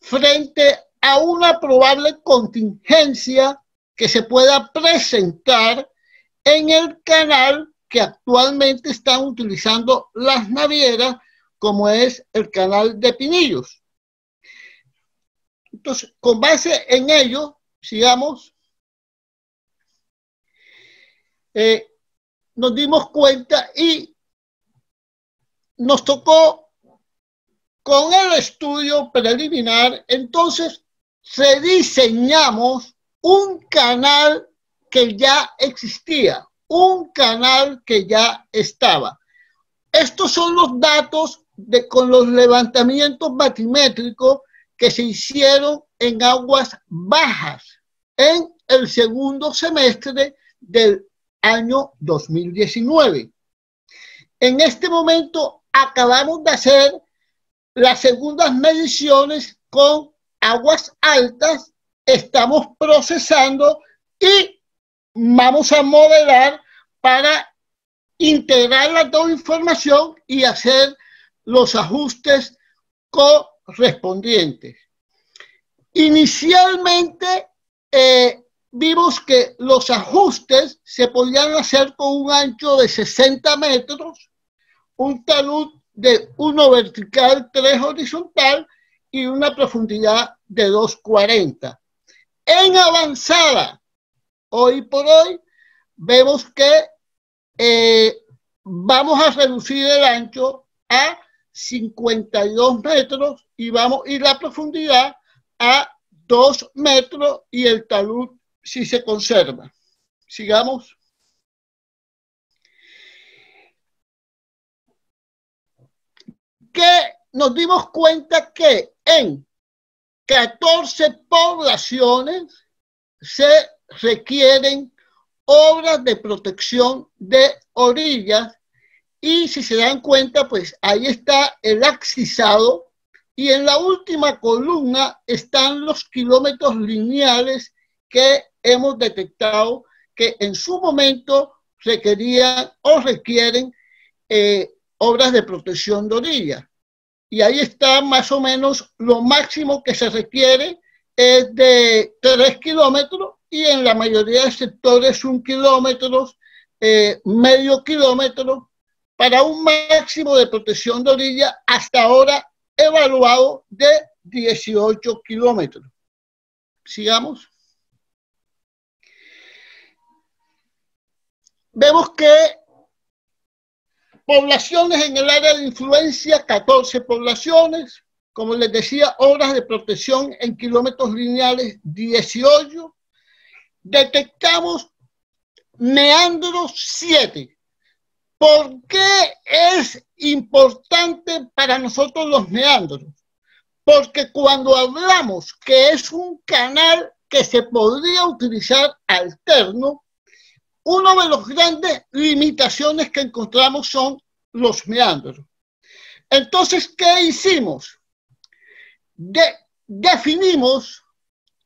frente a una probable contingencia que se pueda presentar en el canal que actualmente están utilizando las navieras, como es el canal de Pinillos. Entonces, con base en ello, sigamos, nos dimos cuenta y nos tocó con el estudio preliminar, entonces rediseñamos un canal que ya existía, un canal que ya estaba. Estos son los datos con los levantamientos batimétricos que se hicieron en aguas bajas en el segundo semestre del año 2019. En este momento acabamos de hacer las segundas mediciones con aguas altas, estamos procesando y vamos a modelar para integrar la toda información y hacer los ajustes correspondientes. Inicialmente vimos que los ajustes se podían hacer con un ancho de 60 metros, un talud de 1 vertical, 3 horizontal y una profundidad de 2,40. En avanzada, hoy por hoy, vemos que vamos a reducir el ancho a 52 metros y la profundidad a 2 metros y el talud si se conserva. Sigamos. Que nos dimos cuenta que en 14 poblaciones se requieren obras de protección de orillas y si se dan cuenta, pues ahí está el axizado y en la última columna están los kilómetros lineales que hemos detectado que en su momento requerían o requieren obras de protección de orilla. Y ahí está más o menos lo máximo que se requiere es de 3 kilómetros y en la mayoría de sectores 1 kilómetro, medio kilómetro, para un máximo de protección de orilla hasta ahora evaluado de 18 kilómetros. Sigamos. Vemos que poblaciones en el área de influencia, 14 poblaciones, como les decía, obras de protección en kilómetros lineales, 18. Detectamos meandros 7. ¿Por qué es importante para nosotros los meandros? Porque cuando hablamos que es un canal que se podría utilizar alterno, una de las grandes limitaciones que encontramos son los meandros. Entonces, ¿qué hicimos? Definimos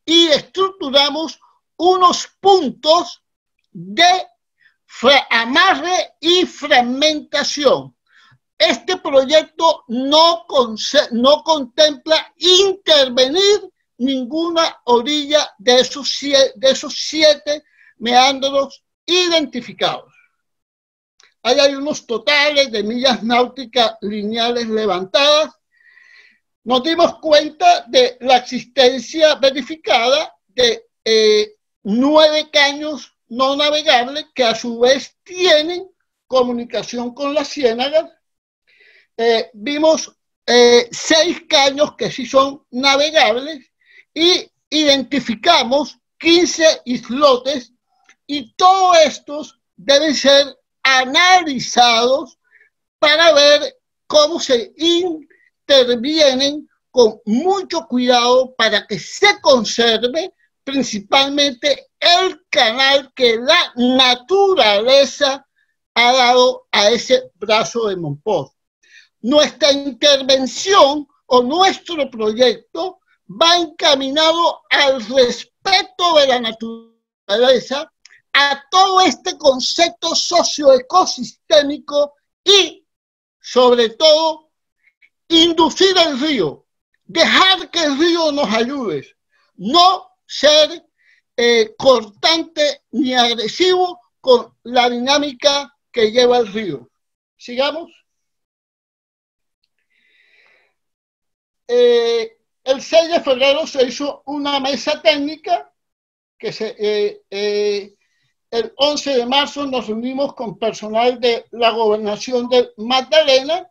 y estructuramos unos puntos de amarre y fragmentación. Este proyecto no contempla intervenir ninguna orilla de esos 7 meandros identificados. Ahí hay unos totales de millas náuticas lineales levantadas. Nos dimos cuenta de la existencia verificada de 9 caños no navegables que a su vez tienen comunicación con las ciénagas. Vimos 6 caños que sí son navegables y identificamos 15 islotes y todos estos deben ser analizados para ver cómo se intervienen con mucho cuidado para que se conserve principalmente el canal que la naturaleza ha dado a ese brazo de Montport. Nuestra intervención o nuestro proyecto va encaminado al respeto de la naturaleza, a todo este concepto socioecosistémico y, sobre todo, inducir el río, dejar que el río nos ayude, no ser cortante ni agresivo con la dinámica que lleva el río. Sigamos. El 6 de febrero se hizo una mesa técnica que el 11 de marzo nos reunimos con personal de la Gobernación de Magdalena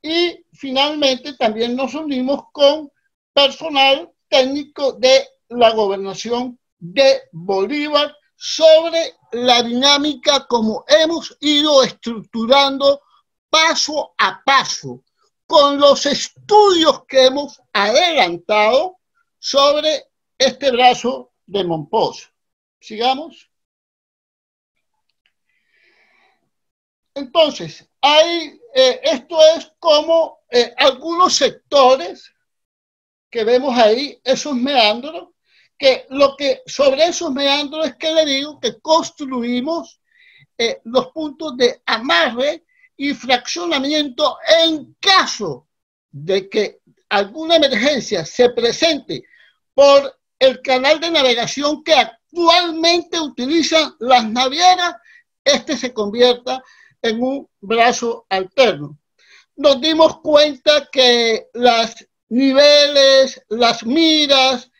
y finalmente también nos unimos con personal técnico de la gobernación de Bolívar sobre la dinámica como hemos ido estructurando paso a paso con los estudios que hemos adelantado sobre este brazo de Mompox. Sigamos. Entonces, esto es como algunos sectores que vemos ahí, esos meandros, que lo que sobre esos meandros es que le digo que construimos los puntos de amarre y fraccionamiento en caso de que alguna emergencia se presente por el canal de navegación que actualmente utilizan las navieras, este se convierta en un brazo alterno. Nos dimos cuenta que las niveles, las miras,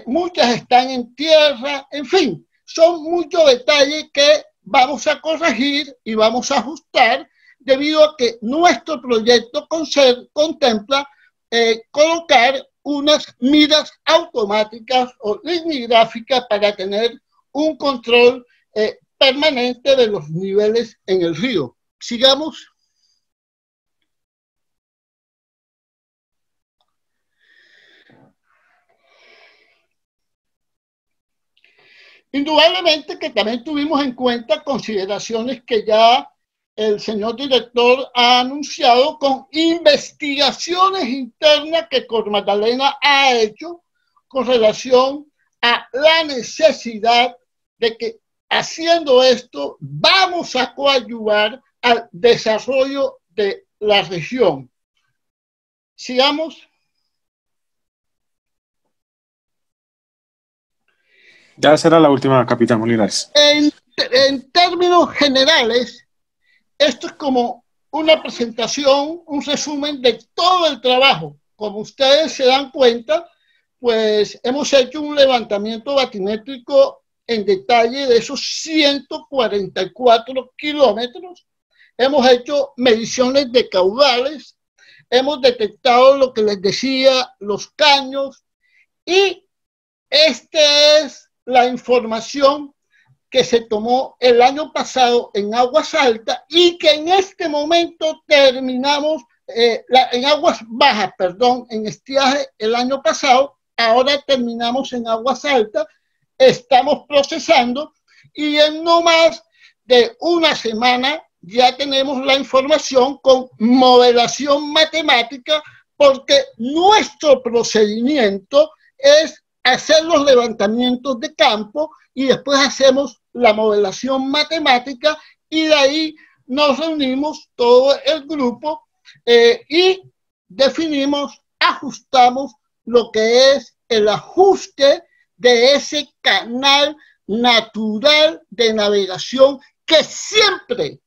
muchas están en tierra, en fin, son muchos detalles que vamos a corregir y vamos a ajustar debido a que nuestro proyecto contempla colocar unas miras automáticas o lignificadas para tener un control permanente de los niveles en el río. Sigamos. Indudablemente que también tuvimos en cuenta consideraciones que ya el señor director ha anunciado con investigaciones internas que Cor Magdalena ha hecho con relación a la necesidad de que haciendo esto vamos a coadyuvar al desarrollo de la región. Sigamos. Ya será la última, capitán Molinares. En términos generales, esto es como una presentación, un resumen de todo el trabajo. Como ustedes se dan cuenta, pues hemos hecho un levantamiento batimétrico en detalle de esos 144 kilómetros. Hemos hecho mediciones de caudales, hemos detectado lo que les decía, los caños, y esta es la información que se tomó el año pasado en aguas altas y que en este momento terminamos, en aguas bajas, perdón, en estiaje el año pasado, ahora terminamos en aguas altas, estamos procesando y en no más de una semana ya tenemos la información con modelación matemática, porque nuestro procedimiento es hacer los levantamientos de campo y después hacemos la modelación matemática y de ahí nos reunimos todo el grupo y definimos, ajustamos lo que es el ajuste de ese canal natural de navegación que siempre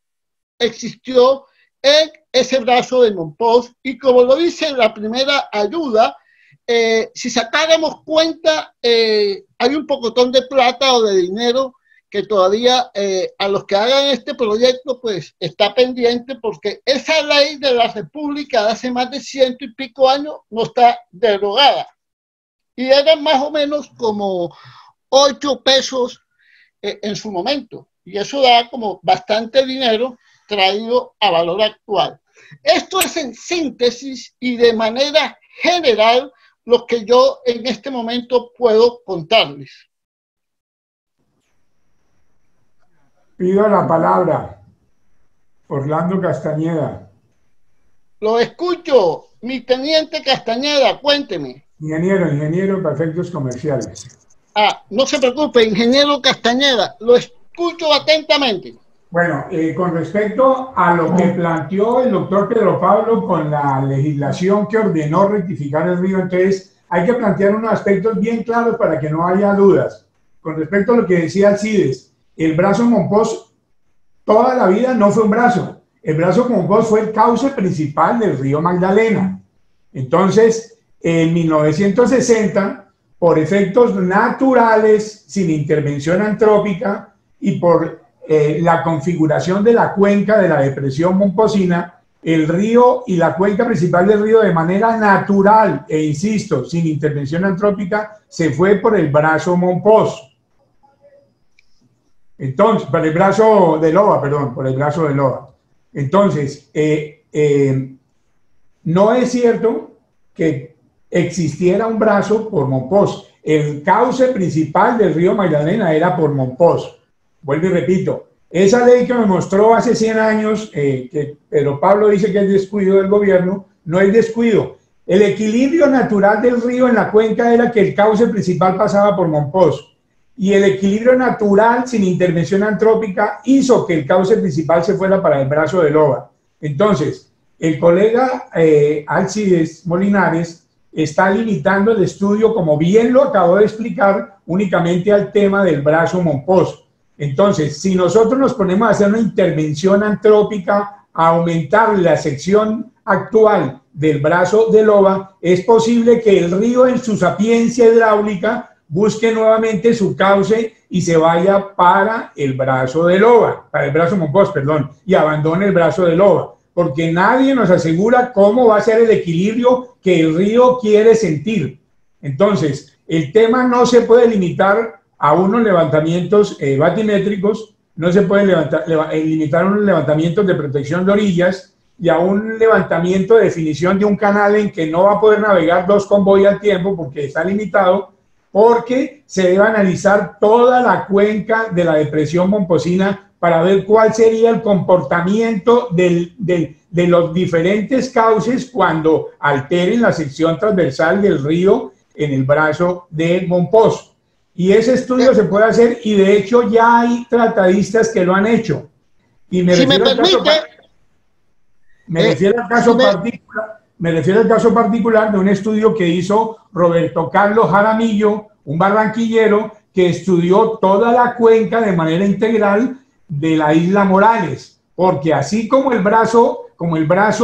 existió en ese brazo de Mompox. Y como lo dice la primera ayuda, si sacáramos cuenta, hay un pocotón de plata o de dinero que todavía a los que hagan este proyecto pues está pendiente, porque esa ley de la República de hace más de 100 y pico años no está derogada. Y eran más o menos como 8 pesos en su momento. Y eso da como bastante dinero traído a valor actual. Esto es en síntesis y de manera general lo que yo en este momento puedo contarles. Pido la palabra. Orlando Castañeda. Lo escucho, mi teniente Castañeda, cuénteme. Ingeniero para efectos comerciales. No se preocupe, ingeniero Castañeda, lo escucho atentamente. Bueno, con respecto a lo que planteó el doctor Pedro Pablo con la legislación que ordenó rectificar el río, entonces hay que plantear unos aspectos bien claros para que no haya dudas. Con respecto a lo que decía Alcides, el brazo Mompox toda la vida no fue un brazo. El brazo Mompox fue el cauce principal del río Magdalena. Entonces, en 1960, por efectos naturales, sin intervención antrópica y por la configuración de la cuenca de la depresión momposina, el río y la cuenca principal del río de manera natural, e insisto, sin intervención antrópica, se fue por el brazo Mompox. Entonces, por el brazo de Loba, perdón, por el brazo de Loba. Entonces, no es cierto que existiera un brazo por Mompox. El cauce principal del río Magdalena era por Mompox. Vuelvo y repito, esa ley que me mostró hace 100 años, que Pedro Pablo dice que es descuido del gobierno, no es descuido. El equilibrio natural del río en la cuenca era que el cauce principal pasaba por Mompox. Y el equilibrio natural sin intervención antrópica hizo que el cauce principal se fuera para el brazo de Loba. Entonces, el colega Alcides Molinares está limitando el estudio, como bien lo acabo de explicar, únicamente al tema del brazo Mompox. Entonces, si nosotros nos ponemos a hacer una intervención antrópica, a aumentar la sección actual del brazo de Loba, es posible que el río en su sapiencia hidráulica busque nuevamente su cauce y se vaya para el brazo de Loba, para el brazo Mompox, perdón, y abandone el brazo de Loba, porque nadie nos asegura cómo va a ser el equilibrio que el río quiere sentir. Entonces, el tema no se puede limitar a unos levantamientos batimétricos, no se puede limitar a unos levantamientos de protección de orillas y a un levantamiento de definición de un canal en que no va a poder navegar 2 convoyes al tiempo porque está limitado, porque se debe analizar toda la cuenca de la depresión momposina para ver cuál sería el comportamiento de los diferentes cauces cuando alteren la sección transversal del río en el brazo de Mompox. Y ese estudio se puede hacer, y de hecho ya hay tratadistas que lo han hecho. Y me refiero al caso particular de un estudio que hizo Roberto Carlos Jaramillo, un barranquillero que estudió toda la cuenca de manera integral de la isla Morales, porque así como el brazo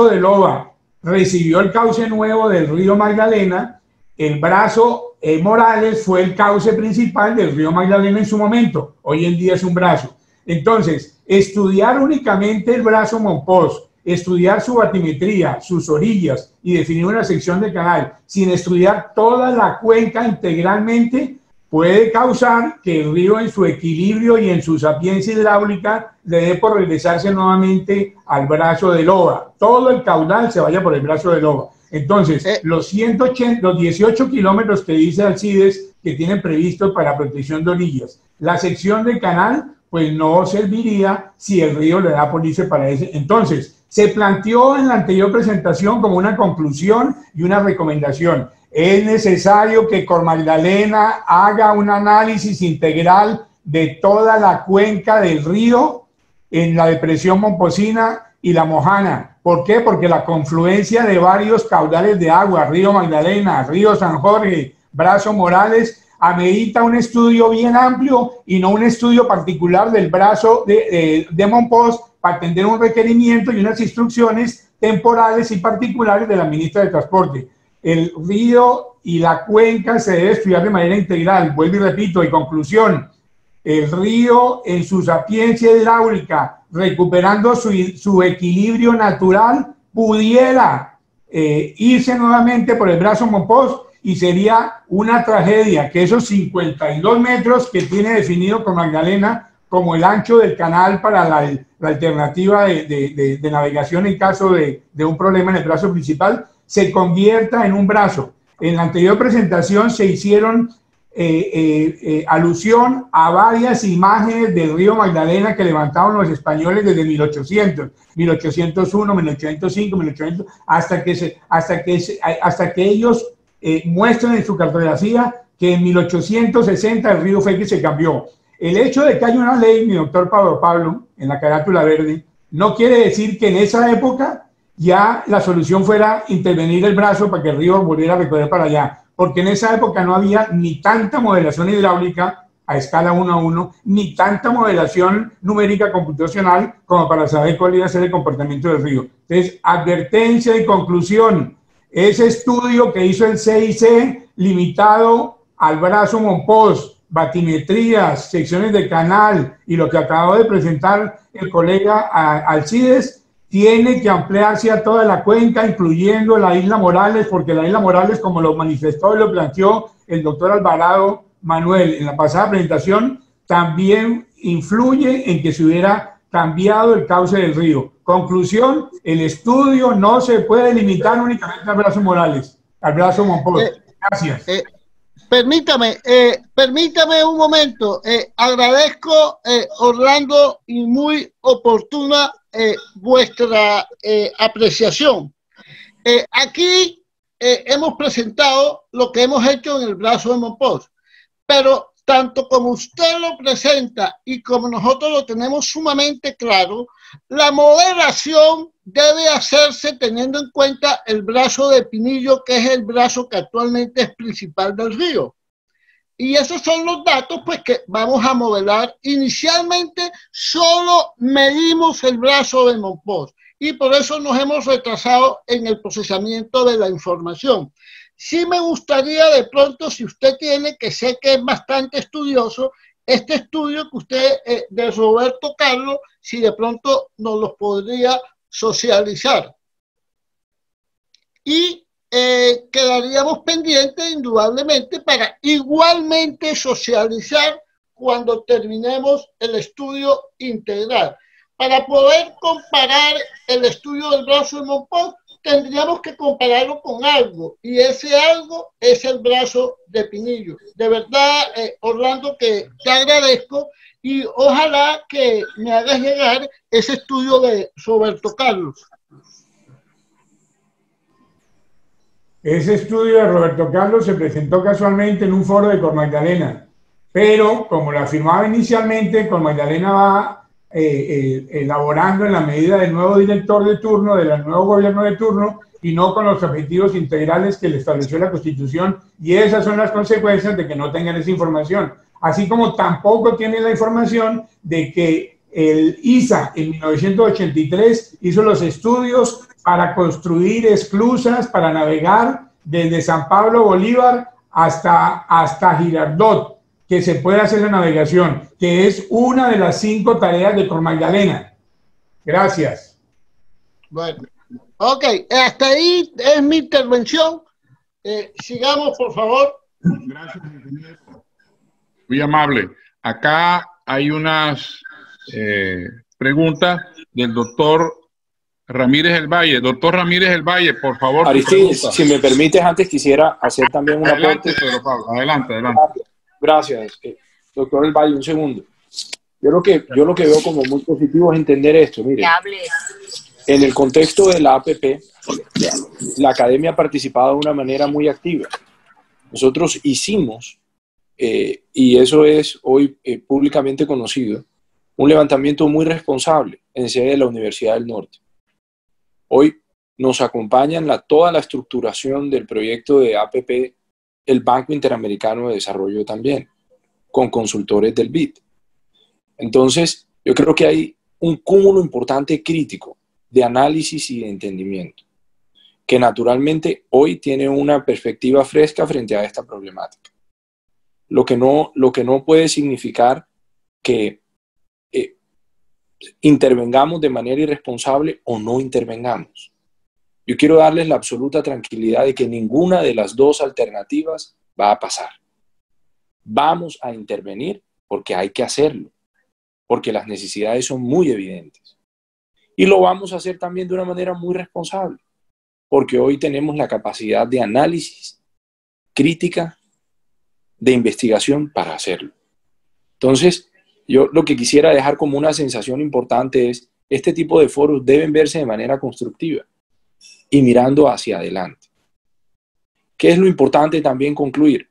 de Loba recibió el cauce nuevo del río Magdalena, el brazo Morales fue el cauce principal del río Magdalena en su momento. Hoy en día es un brazo. Entonces, estudiar únicamente el brazo Mompox, estudiar su batimetría, sus orillas y definir una sección de canal sin estudiar toda la cuenca integralmente puede causar que el río en su equilibrio y en su sapiencia hidráulica le dé por regresarse nuevamente al brazo de Loba. Todo el caudal se vaya por el brazo de Loba. Entonces, los 18 kilómetros que dice Alcides que tienen previsto para protección de orillas, la sección de canal, pues no serviría si el río le da por irse para ese. Entonces, se planteó en la anterior presentación como una conclusión y una recomendación. Es necesario que Cormagdalena haga un análisis integral de toda la cuenca del río en la depresión momposina y la Mojana. ¿Por qué? Porque la confluencia de varios caudales de agua, río Magdalena, río San Jorge, brazo Morales, amerita un estudio bien amplio y no un estudio particular del brazo de Mompox para atender un requerimiento y unas instrucciones temporales y particulares de la ministra de Transporte. El río y la cuenca se debe estudiar de manera integral. Vuelvo y repito, en conclusión, el río en su sapiencia hidráulica, recuperando su equilibrio natural, pudiera irse nuevamente por el brazo Mompox y sería una tragedia que esos 52 metros que tiene definido con Magdalena como el ancho del canal para la alternativa de navegación en caso de un problema en el brazo principal, se convierta en un brazo. En la anterior presentación se hicieron alusión a varias imágenes del río Magdalena que levantaron los españoles desde 1800, 1801, 1805, 1800, hasta que ellos muestran en su cartografía que en 1860 el río fue que se cambió. El hecho de que haya una ley, mi doctor Pablo, en la carátula verde, no quiere decir que en esa época ya la solución fuera intervenir el brazo para que el río volviera a recorrer para allá, porque en esa época no había ni tanta modelación hidráulica a escala 1 a 1, ni tanta modelación numérica computacional como para saber cuál iba a ser el comportamiento del río. Entonces, advertencia y conclusión, ese estudio que hizo el CIC limitado al brazo Mompox, batimetrías, secciones de canal y lo que acabó de presentar el colega Alcides, tiene que ampliarse a toda la cuenca, incluyendo la isla Morales, porque la isla Morales, como lo manifestó y lo planteó el doctor Alvarado Manuel en la pasada presentación, también influye en que se hubiera cambiado el cauce del río. Conclusión, el estudio no se puede limitar únicamente al brazo Morales, al brazo Monpós. Gracias. Permítame un momento. Agradezco, Orlando, y muy oportuna vuestra apreciación. Aquí hemos presentado lo que hemos hecho en el brazo de Monpós, pero tanto como usted lo presenta y como nosotros lo tenemos sumamente claro, la moderación debe hacerse teniendo en cuenta el brazo de Pinillo, que es el brazo que actualmente es principal del río. Y esos son los datos pues que vamos a modelar. Inicialmente solo medimos el brazo de Monpós y por eso nos hemos retrasado en el procesamiento de la información. Sí me gustaría de pronto, si usted tiene, que sé que es bastante estudioso, este estudio que usted, de Roberto Carlos, si de pronto nos los podría socializar. Y quedaríamos pendientes, indudablemente, para igualmente socializar cuando terminemos el estudio integral. Para poder comparar el estudio del brazo de Monpós, tendríamos que compararlo con algo, y ese algo es el brazo de Pinillo. De verdad, Orlando, que te agradezco, y ojalá que me hagas llegar ese estudio de Roberto Carlos. Ese estudio de Roberto Carlos se presentó casualmente en un foro de Cor Magdalena, pero como lo afirmaba inicialmente, Cor Magdalena va elaborando en la medida del nuevo director de turno, del nuevo gobierno de turno, y no con los objetivos integrales que le estableció la Constitución, y esas son las consecuencias de que no tengan esa información. Así como tampoco tienen la información de que el ISA en 1983 hizo los estudios para construir esclusas para navegar desde San Pablo Bolívar hasta Girardot, que se puede hacer la navegación, que es una de las 5 tareas de Cor Magdalena. Gracias. Bueno, ok, hasta ahí es mi intervención. Sigamos, por favor. Gracias, ingeniero. Muy amable. Acá hay unas preguntas del doctor Ramírez del Valle. Doctor Ramírez del Valle, por favor. Aristides, si me permites, antes quisiera hacer también una adelante, Pedro Pablo. Adelante. Gracias, doctor del Valle, un segundo. Yo lo que veo como muy positivo es entender esto. Mire, en el contexto de la APP, la academia ha participado de una manera muy activa. Nosotros hicimos, y eso es hoy públicamente conocido, un levantamiento muy responsable en sede de la Universidad del Norte. Hoy nos acompaña en toda la estructuración del proyecto de APP, el Banco Interamericano de Desarrollo también, con consultores del BID. Entonces, yo creo que hay un cúmulo importante crítico de análisis y de entendimiento, que naturalmente hoy tiene una perspectiva fresca frente a esta problemática. Lo que no puede significar que intervengamos de manera irresponsable o no intervengamos. Yo quiero darles la absoluta tranquilidad de que ninguna de las dos alternativas va a pasar. Vamos a intervenir porque hay que hacerlo, porque las necesidades son muy evidentes. Y lo vamos a hacer también de una manera muy responsable, porque hoy tenemos la capacidad de análisis, crítica, de investigación para hacerlo. Entonces, yo lo que quisiera dejar como una sensación importante es, este tipo de foros deben verse de manera constructiva y mirando hacia adelante. ¿Qué es lo importante también concluir?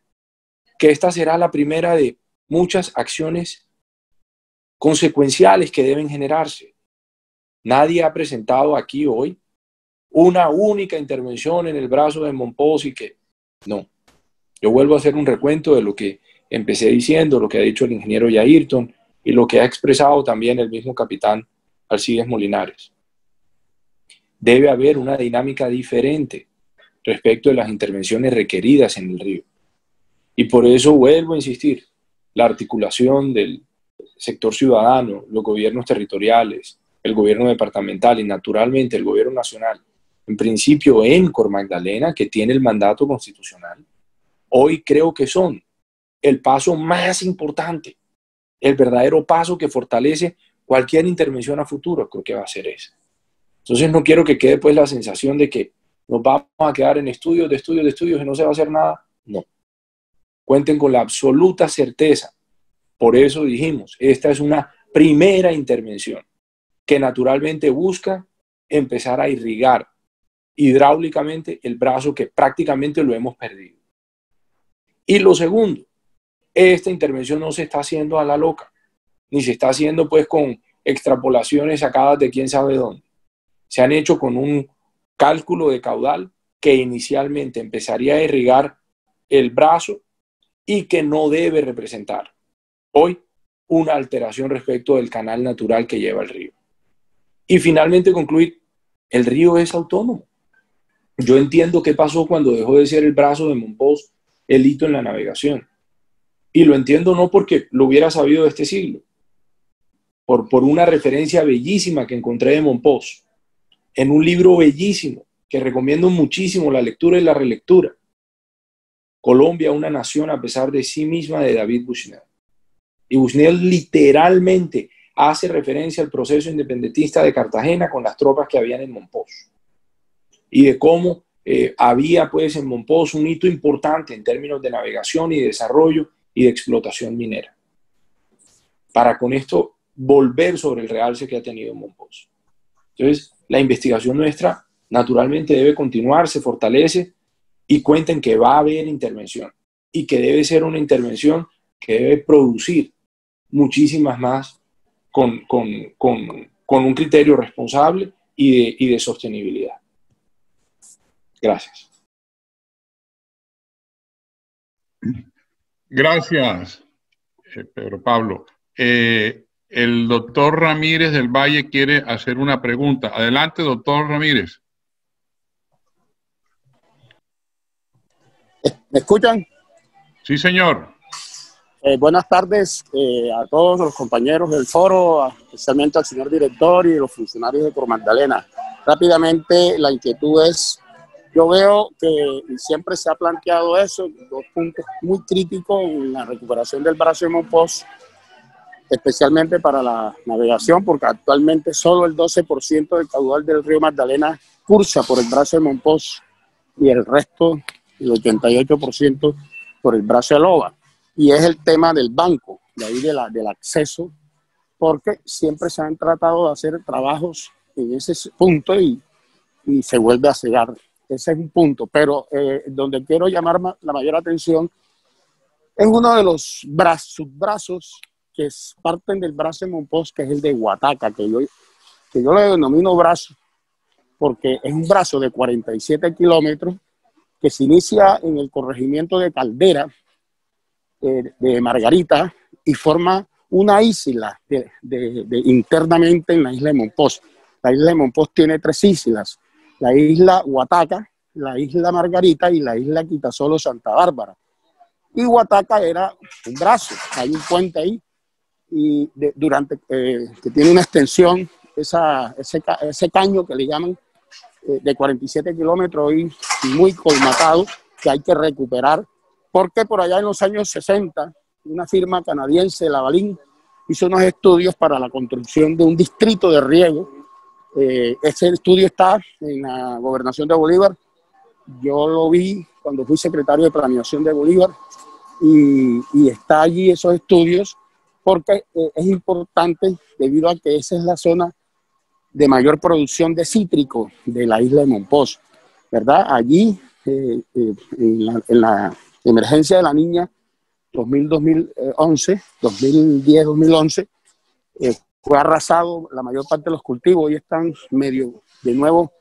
Que esta será la primera de muchas acciones consecuenciales que deben generarse. Nadie ha presentado aquí hoy una única intervención en el brazo de Monpós y que no. Yo vuelvo a hacer un recuento de lo que empecé diciendo, lo que ha dicho el ingeniero Yairton y lo que ha expresado también el mismo capitán Alcides Molinares. Debe haber una dinámica diferente respecto de las intervenciones requeridas en el río. Y por eso vuelvo a insistir, la articulación del sector ciudadano, los gobiernos territoriales, el gobierno departamental y naturalmente el gobierno nacional, en principio en Cor Magdalena, que tiene el mandato constitucional, hoy creo que son el paso más importante, el verdadero paso que fortalece cualquier intervención a futuro, creo que va a ser ese. Entonces no quiero que quede pues la sensación de que nos vamos a quedar en estudios y no se va a hacer nada. No. Cuenten con la absoluta certeza. Por eso dijimos, esta es una primera intervención que naturalmente busca empezar a irrigar hidráulicamente el brazo que prácticamente lo hemos perdido. Y lo segundo, esta intervención no se está haciendo a la loca, ni se está haciendo pues con extrapolaciones sacadas de quién sabe dónde. Se han hecho con un cálculo de caudal que inicialmente empezaría a irrigar el brazo y que no debe representar hoy una alteración respecto del canal natural que lleva el río. Y finalmente concluir, el río es autónomo. Yo entiendo qué pasó cuando dejó de ser el brazo de Mompox el hito en la navegación. Y lo entiendo no porque lo hubiera sabido de este siglo, por una referencia bellísima que encontré de Mompox, en un libro bellísimo que recomiendo muchísimo la lectura y la relectura. Colombia, una nación a pesar de sí misma, de David Bushnell. Y Bushnell literalmente hace referencia al proceso independentista de Cartagena con las tropas que habían en Mompox. Y de cómo había pues en Mompox un hito importante en términos de navegación y de desarrollo y de explotación minera. Para con esto volver sobre el realce que ha tenido Mompox. Entonces, la investigación nuestra naturalmente debe continuar, se fortalece y cuenten que va a haber intervención y que debe ser una intervención que debe producir muchísimas más con un criterio responsable y de sostenibilidad. Gracias. Gracias, Pedro Pablo. El doctor Ramírez del Valle quiere hacer una pregunta. Adelante, doctor Ramírez. ¿Me escuchan? Sí, señor. Buenas tardes a todos los compañeros del foro, especialmente al señor director y los funcionarios de Cor Magdalena. Rápidamente, la inquietud es, yo veo que siempre se ha planteado eso, dos puntos muy críticos en la recuperación del brazo de Mompox, especialmente para la navegación, porque actualmente solo el 12% del caudal del río Magdalena cursa por el brazo de Mompox y el resto, el 88%, por el brazo de Loba. Y es el tema del banco, de ahí del acceso, porque siempre se han tratado de hacer trabajos en ese punto y se vuelve a cegar. Ese es un punto, pero donde quiero llamar la mayor atención es uno de los subbrazos que parten del brazo de Mompox, que es el de Guataca, que yo le denomino brazo, porque es un brazo de 47 kilómetros que se inicia en el corregimiento de Caldera, de Margarita, y forma una isla internamente en la isla de Mompox. La isla de Mompox tiene 3 islas, la isla Guataca, la isla Margarita y la isla Quitasolo Santa Bárbara. Y Guataca era un brazo, hay un puente ahí, y que tiene una extensión, ese caño que le llaman de 47 kilómetros y muy colmatado, que hay que recuperar, porque por allá en los años 60, una firma canadiense, Lavalin, hizo unos estudios para la construcción de un distrito de riego. Ese estudio está en la gobernación de Bolívar. Yo lo vi cuando fui secretario de planeación de Bolívar y está allí esos estudios porque es importante debido a que esa es la zona de mayor producción de cítrico de la isla de Mompox, ¿verdad? Allí, en la emergencia de la niña 2010-2011, fue arrasado la mayor parte de los cultivos y están medio de nuevo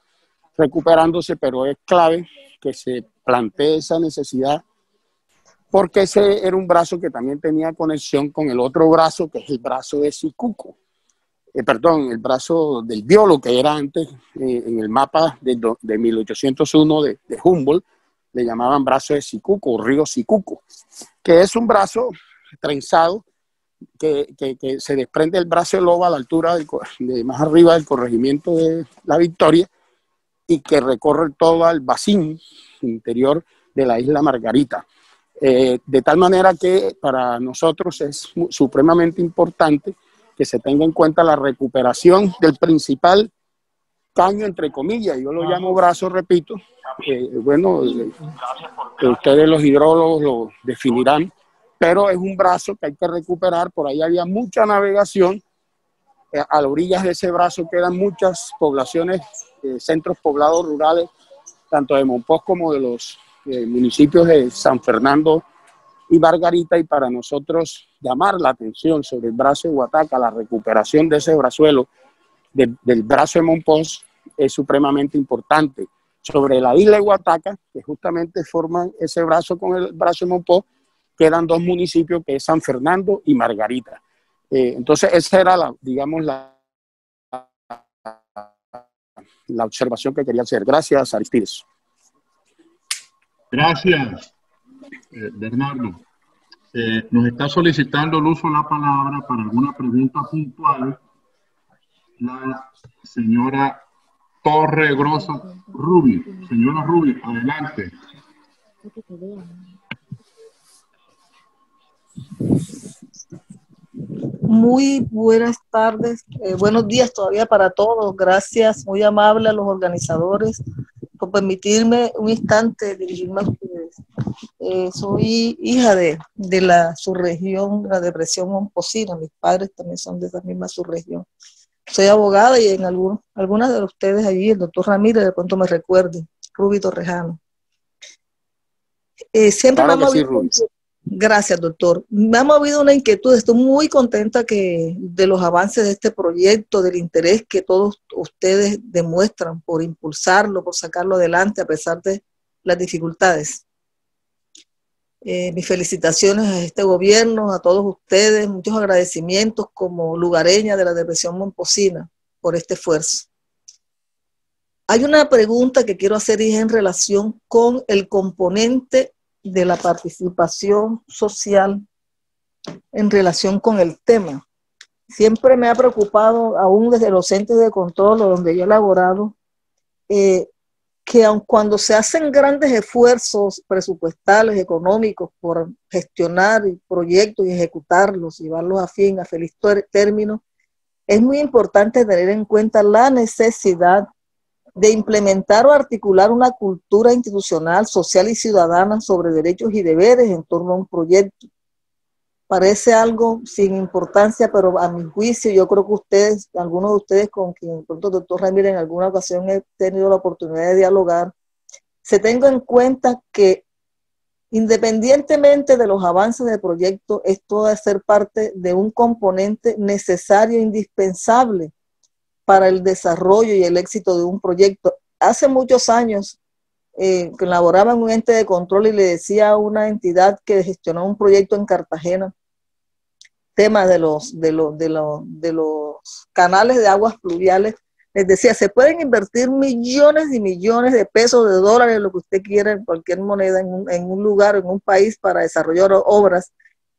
recuperándose, pero es clave que se plantee esa necesidad porque ese era un brazo que también tenía conexión con el otro brazo, que es el brazo de Sicuco. El brazo del Biolo, que era antes en el mapa de 1801 de Humboldt, le llamaban brazo de Sicuco, o río Sicuco, que es un brazo trenzado que se desprende el brazo de loba a la altura de más arriba del corregimiento de La Victoria y que recorre todo el vacín interior de la isla Margarita. De tal manera que para nosotros es supremamente importante que se tenga en cuenta la recuperación del principal caño, entre comillas, yo lo llamo brazo, repito, bueno, ustedes los hidrólogos lo definirán, pero es un brazo que hay que recuperar. Por ahí había mucha navegación, a las orillas de ese brazo quedan muchas poblaciones, centros poblados rurales, tanto de Monpós como de los municipios de San Fernando y Margarita, y para nosotros llamar la atención sobre el brazo de Guataca, la recuperación de ese brazuelo del brazo de Monpós es supremamente importante. Sobre la isla de Guataca, que justamente forman ese brazo con el brazo de Monpós, quedan dos municipios que es San Fernando y Margarita. Entonces esa era digamos la observación que quería hacer. Gracias, Aristides. Gracias, Bernardo. Nos está solicitando el uso de la palabra para alguna pregunta puntual la señora Torregrosa Rubi. Señora Rubi, adelante. Muy buenas tardes, buenos días todavía para todos. Gracias, muy amable a los organizadores por permitirme un instante dirigirme a ustedes. Soy hija de la subregión, la depresión momposina. Mis padres también son de esa misma subregión. Soy abogada y en algunas de ustedes allí, el doctor Ramírez, de pronto me recuerde, Rubi Torrejano. Siempre claro me ha movido, gracias, doctor. Me ha movido una inquietud. Estoy muy contenta de los avances de este proyecto, del interés que todos ustedes demuestran por impulsarlo, por sacarlo adelante a pesar de las dificultades. Mis felicitaciones a este gobierno, a todos ustedes, muchos agradecimientos como lugareña de la depresión momposina por este esfuerzo. Hay una pregunta que quiero hacer y es en relación con el componente de la participación social en relación con el tema. Siempre me ha preocupado, aún desde los entes de control donde yo he elaborado, que aun cuando se hacen grandes esfuerzos presupuestales, económicos, por gestionar proyectos y ejecutarlos, llevarlos a fin, a feliz término, es muy importante tener en cuenta la necesidad de implementar o articular una cultura institucional, social y ciudadana sobre derechos y deberes en torno a un proyecto. Parece algo sin importancia, pero a mi juicio, yo creo que ustedes, algunos de ustedes con quien pronto el doctor Ramírez en alguna ocasión he tenido la oportunidad de dialogar, se tenga en cuenta que independientemente de los avances del proyecto, esto debe ser parte de un componente necesario e indispensable para el desarrollo y el éxito de un proyecto. Hace muchos años colaboraba en un ente de control y le decía a una entidad que gestionó un proyecto en Cartagena, tema de los canales de aguas pluviales, les decía, se pueden invertir millones y millones de pesos, de dólares, lo que usted quiera, en cualquier moneda, en un lugar, en un país para desarrollar obras,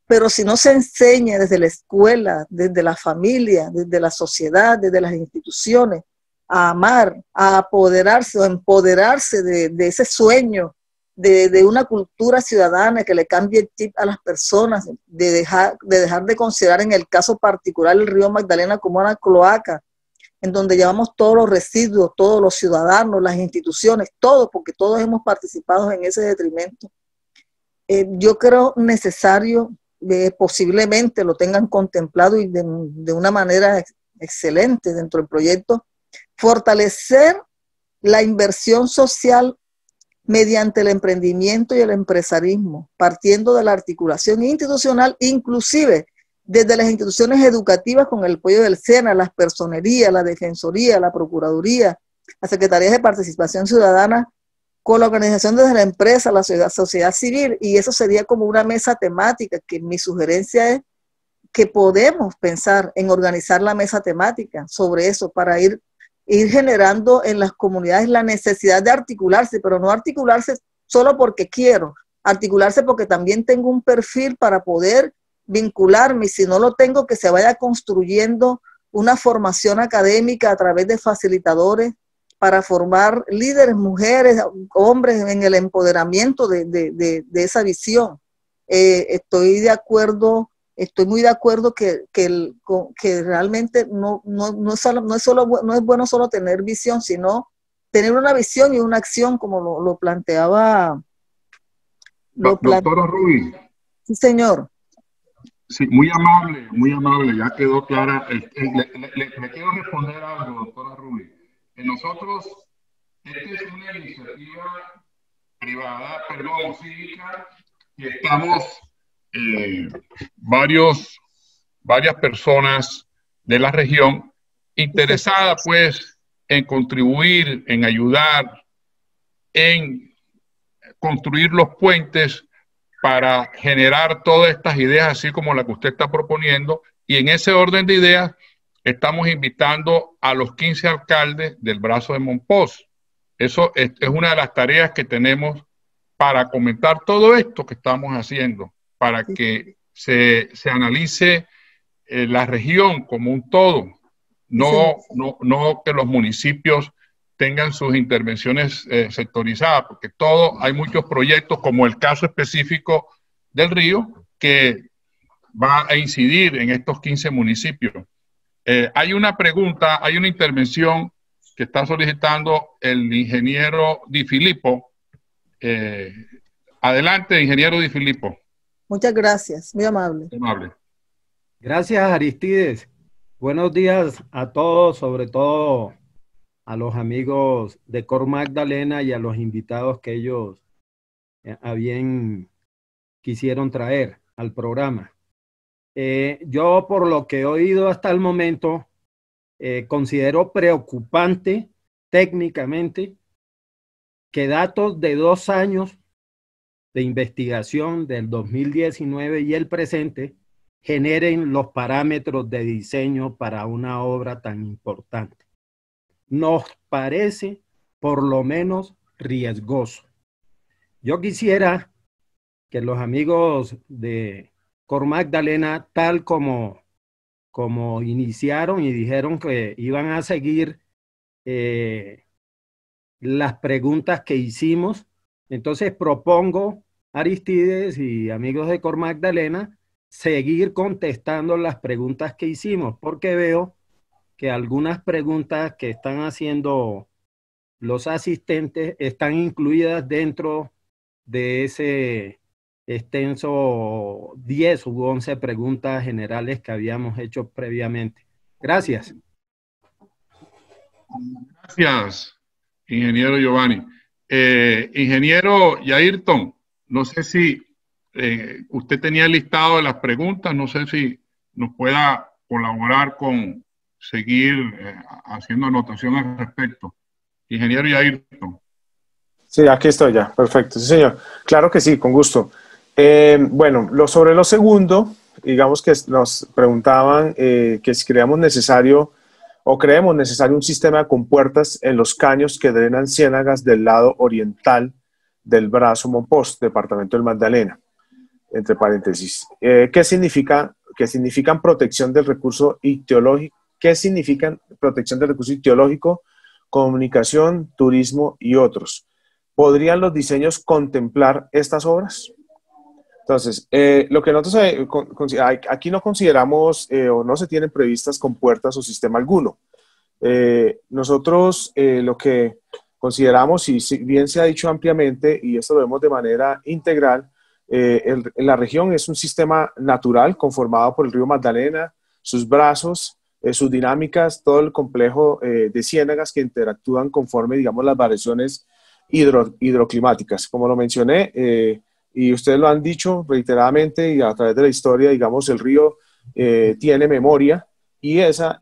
pero si no se enseña desde la escuela, desde la familia, desde la sociedad, desde las instituciones, a amar, a apoderarse o empoderarse de ese sueño, de una cultura ciudadana que le cambie el chip a las personas, de dejar de considerar en el caso particular el río Magdalena como una cloaca, en donde llevamos todos los residuos, todos los ciudadanos, las instituciones, todos, porque todos hemos participado en ese detrimento. Yo creo necesario, posiblemente lo tengan contemplado y de una manera excelente dentro del proyecto, fortalecer la inversión social mediante el emprendimiento y el empresarismo, partiendo de la articulación institucional, inclusive desde las instituciones educativas con el apoyo del SENA, las personerías, la Defensoría, la Procuraduría, las Secretarías de Participación Ciudadana, con la organización desde la empresa, la sociedad civil, y eso sería como una mesa temática, que mi sugerencia es que podemos pensar en organizar la mesa temática sobre eso para ir generando en las comunidades la necesidad de articularse, pero no articularse solo porque quiero, articularse porque también tengo un perfil para poder vincularme, y si no lo tengo, que se vaya construyendo una formación académica a través de facilitadores para formar líderes, mujeres, hombres en el empoderamiento de esa visión. Estoy muy de acuerdo que realmente no es bueno solo tener visión, sino tener una visión y una acción, como lo planteaba. Doctora Ruby. Sí, señor. Sí, muy amable, ya quedó clara. Le quiero responder algo, doctora Ruby. Nosotros, esta es una iniciativa privada, perdón, cívica, y estamos varias personas de la región interesadas, pues, en contribuir, en ayudar, en construir los puentes para generar todas estas ideas, así como la que usted está proponiendo, y en ese orden de ideas estamos invitando a los 15 alcaldes del brazo de Monpós. Eso es una de las tareas que tenemos para comentar todo esto que estamos haciendo, para que se analice la región como un todo, no que los municipios tengan sus intervenciones sectorizadas, porque hay muchos proyectos, como el caso específico del río, que va a incidir en estos 15 municipios. Hay una pregunta, hay una intervención que está solicitando el ingeniero Di Filippo. Adelante, ingeniero Di Filippo. Muchas gracias, muy amable. Muy amable. Gracias, Aristides. Buenos días a todos, sobre todo a los amigos de Cor Magdalena y a los invitados que ellos quisieron traer al programa. Yo, por lo que he oído hasta el momento, considero preocupante técnicamente que datos de 2 años de investigación del 2019 y el presente generen los parámetros de diseño para una obra tan importante. Nos parece por lo menos riesgoso. Yo quisiera que los amigos de Cor Magdalena, tal como iniciaron y dijeron que iban a seguir las preguntas que hicimos, entonces propongo, Aristides y amigos de Cor Magdalena, seguir contestando las preguntas que hicimos, porque veo que algunas preguntas que están haciendo los asistentes están incluidas dentro de ese extenso 10 u 11 preguntas generales que habíamos hecho previamente. Gracias. Gracias, ingeniero Giovanni. Ingeniero Yairton, no sé si usted tenía el listado de las preguntas, no sé si nos pueda colaborar con seguir haciendo anotación al respecto. Ingeniero Yairton. Sí, aquí estoy ya, perfecto, sí señor. Claro que sí, con gusto. Bueno, sobre lo segundo, digamos que nos preguntaban que si creemos necesario un sistema de compuertas en los caños que drenan ciénagas del lado oriental del brazo Monpós, departamento del Magdalena, entre paréntesis. ¿Qué significan protección del recurso ictiológico? ¿Qué significan protección del recurso ictiológico, comunicación, turismo y otros? ¿Podrían los diseños contemplar estas obras? Entonces, lo que nosotros aquí no consideramos o no se tienen previstas compuertas o sistema alguno. Nosotros lo que consideramos, y si bien se ha dicho ampliamente, y esto lo vemos de manera integral, la región es un sistema natural conformado por el río Magdalena, sus brazos, sus dinámicas, todo el complejo de ciénagas que interactúan conforme, digamos, las variaciones hidroclimáticas. Como lo mencioné, y ustedes lo han dicho reiteradamente y a través de la historia, digamos, el río tiene memoria, y esa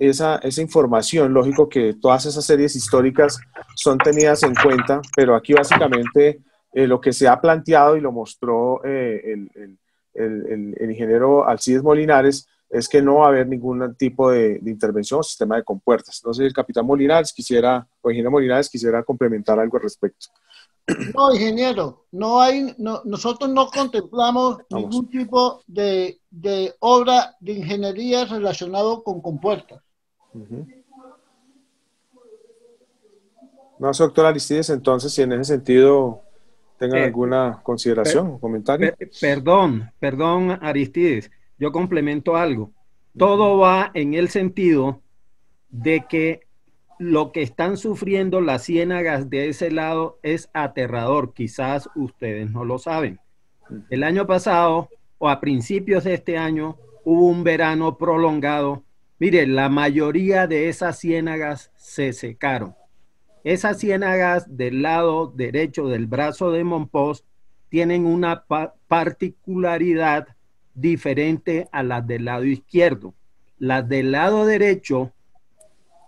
información, lógico que todas esas series históricas son tenidas en cuenta, pero aquí básicamente lo que se ha planteado y lo mostró el ingeniero Alcides Molinares es que no va a haber ningún tipo de intervención o sistema de compuertas. Entonces el capitán Molinares o ingeniero Molinares quisiera complementar algo al respecto. No, ingeniero, nosotros no contemplamos ningún tipo de obra de ingeniería relacionado con compuertas. No sé, doctor Aristides, entonces, si en ese sentido tengan alguna consideración o comentario. Perdón, Aristides, yo complemento algo. Todo va en el sentido de que lo que están sufriendo las ciénagas de ese lado es aterrador. Quizás ustedes no lo saben. El año pasado, o a principios de este año, hubo un verano prolongado. Mire, la mayoría de esas ciénagas se secaron. Esas ciénagas del lado derecho del brazo de Mompox tienen una particularidad diferente a las del lado izquierdo. Las del lado derecho,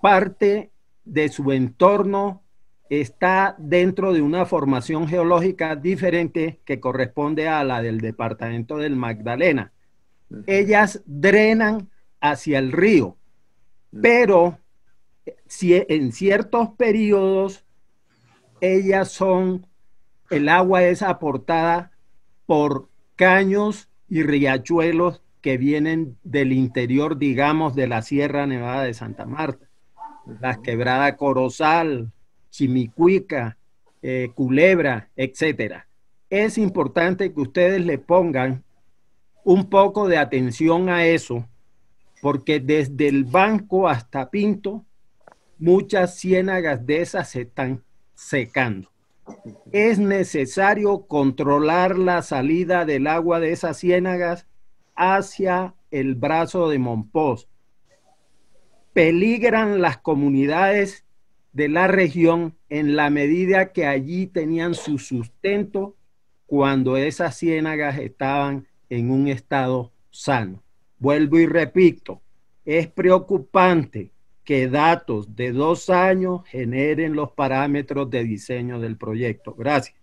parte de su entorno está dentro de una formación geológica diferente que corresponde a la del departamento del Magdalena. Ellas drenan hacia el río, pero si en ciertos periodos el agua es aportada por caños y riachuelos que vienen del interior, digamos, de la Sierra Nevada de Santa Marta. Las quebradas Corozal, Chimicuica, Culebra, etcétera. Es importante que ustedes le pongan un poco de atención a eso, porque desde el Banco hasta Pinto, muchas ciénagas de esas se están secando. Es necesario controlar la salida del agua de esas ciénagas hacia el brazo de Mompox. Peligran las comunidades de la región en la medida que allí tenían su sustento cuando esas ciénagas estaban en un estado sano. Vuelvo y repito, es preocupante que datos de 2 años generen los parámetros de diseño del proyecto. Gracias.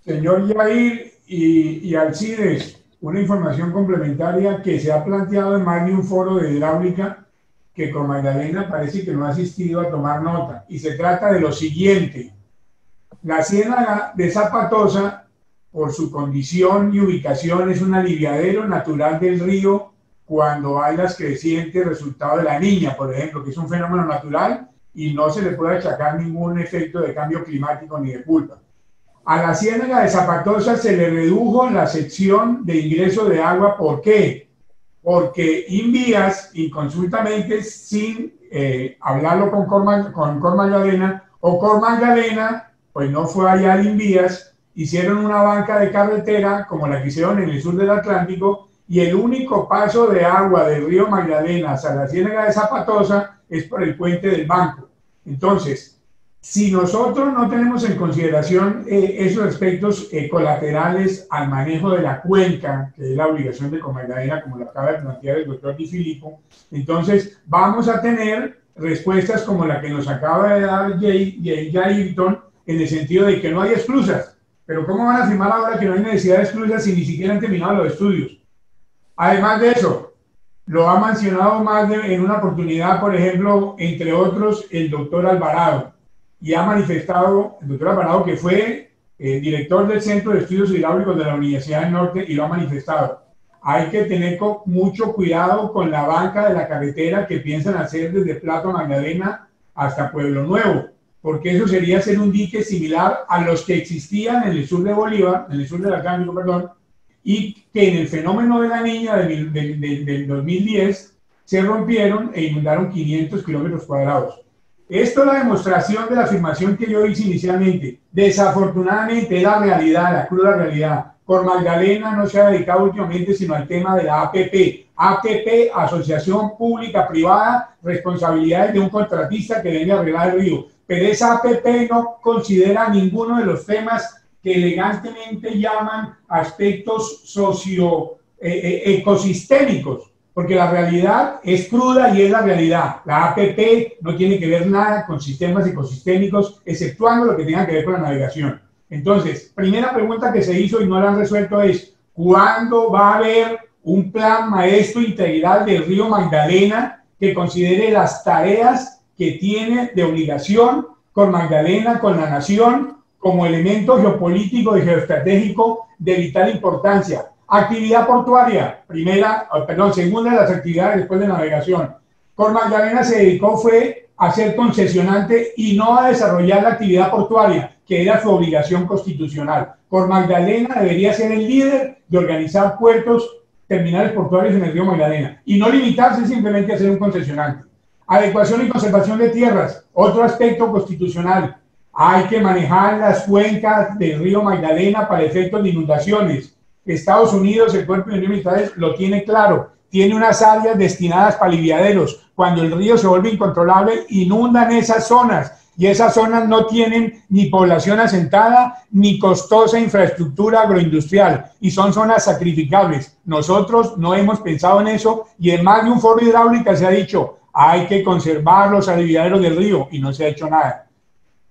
Señor Yair y Alcides, una información complementaria que se ha planteado en más de un foro de hidráulica que con Magdalena parece que no ha asistido a tomar nota. Y se trata de lo siguiente. La ciénaga de Zapatosa, por su condición y ubicación, es un aliviadero natural del río cuando hay las crecientes resultado de la Niña, por ejemplo, que es un fenómeno natural y no se le puede achacar ningún efecto de cambio climático ni de culpa. A la ciénaga de Zapatosa se le redujo la sección de ingreso de agua. ¿Por qué? Porque Invías, inconsultamente, sin hablarlo con Cor Magdalena, o Cor Magdalena, pues no fue allá al Invías, hicieron una banca de carretera como la que hicieron en el sur del Atlántico, y el único paso de agua del río Magdalena hacia la ciénaga de Zapatosa es por el puente del Banco. Entonces, si nosotros no tenemos en consideración esos aspectos colaterales al manejo de la cuenca, que es la obligación de Comagdalena, como lo acaba de plantear el doctor Di Filippo, entonces vamos a tener respuestas como la que nos acaba de dar Jairton, en el sentido de que no hay esclusas. Pero ¿cómo van a afirmar ahora que no hay necesidad de esclusas si ni siquiera han terminado los estudios? Además de eso, lo ha mencionado en una oportunidad, por ejemplo, entre otros, el doctor Alvarado. Y ha manifestado, el doctor Alvarado, que fue director del Centro de Estudios Hidráulicos de la Universidad del Norte, y lo ha manifestado. Hay que tener mucho cuidado con la banca de la carretera que piensan hacer desde Plato Magdalena hasta Pueblo Nuevo, porque eso sería hacer un dique similar a los que existían en el sur de Bolívar, en el sur del Atlántico, perdón, y que en el fenómeno de la Niña del 2010 se rompieron e inundaron 500 kilómetros cuadrados. Esto es la demostración de la afirmación que yo hice inicialmente. Desafortunadamente es la realidad, la cruda realidad. Cor Magdalena no se ha dedicado últimamente sino al tema de la APP. APP, Asociación Pública Privada, responsabilidades de un contratista que venga a arreglar el río. Pero esa APP no considera ninguno de los temas que elegantemente llaman aspectos ecosistémicos, porque la realidad es cruda y es la realidad. La APP no tiene que ver nada con sistemas ecosistémicos, exceptuando lo que tenga que ver con la navegación. Entonces, primera pregunta que se hizo y no la han resuelto es, ¿cuándo va a haber un plan maestro integral del río Magdalena que considere las tareas que tiene de obligación con Magdalena, con la Nación, como elemento geopolítico y geoestratégico de vital importancia. Actividad portuaria, segunda de las actividades después de navegación. Cor Magdalena se dedicó fue a ser concesionante y no a desarrollar la actividad portuaria, que era su obligación constitucional. Cor Magdalena debería ser el líder de organizar puertos, terminales portuarios en el río Magdalena y no limitarse simplemente a ser un concesionante. Adecuación y conservación de tierras, otro aspecto constitucional. Hay que manejar las cuencas del río Magdalena para efectos de inundaciones. Estados Unidos, el Cuerpo de Ingenieros Militares, lo tiene claro. Tiene unas áreas destinadas para aliviaderos. Cuando el río se vuelve incontrolable, inundan esas zonas. Y esas zonas no tienen ni población asentada, ni costosa infraestructura agroindustrial. Y son zonas sacrificables. Nosotros no hemos pensado en eso. Y en más de un foro hidráulica se ha dicho, hay que conservar los aliviaderos del río. Y no se ha hecho nada.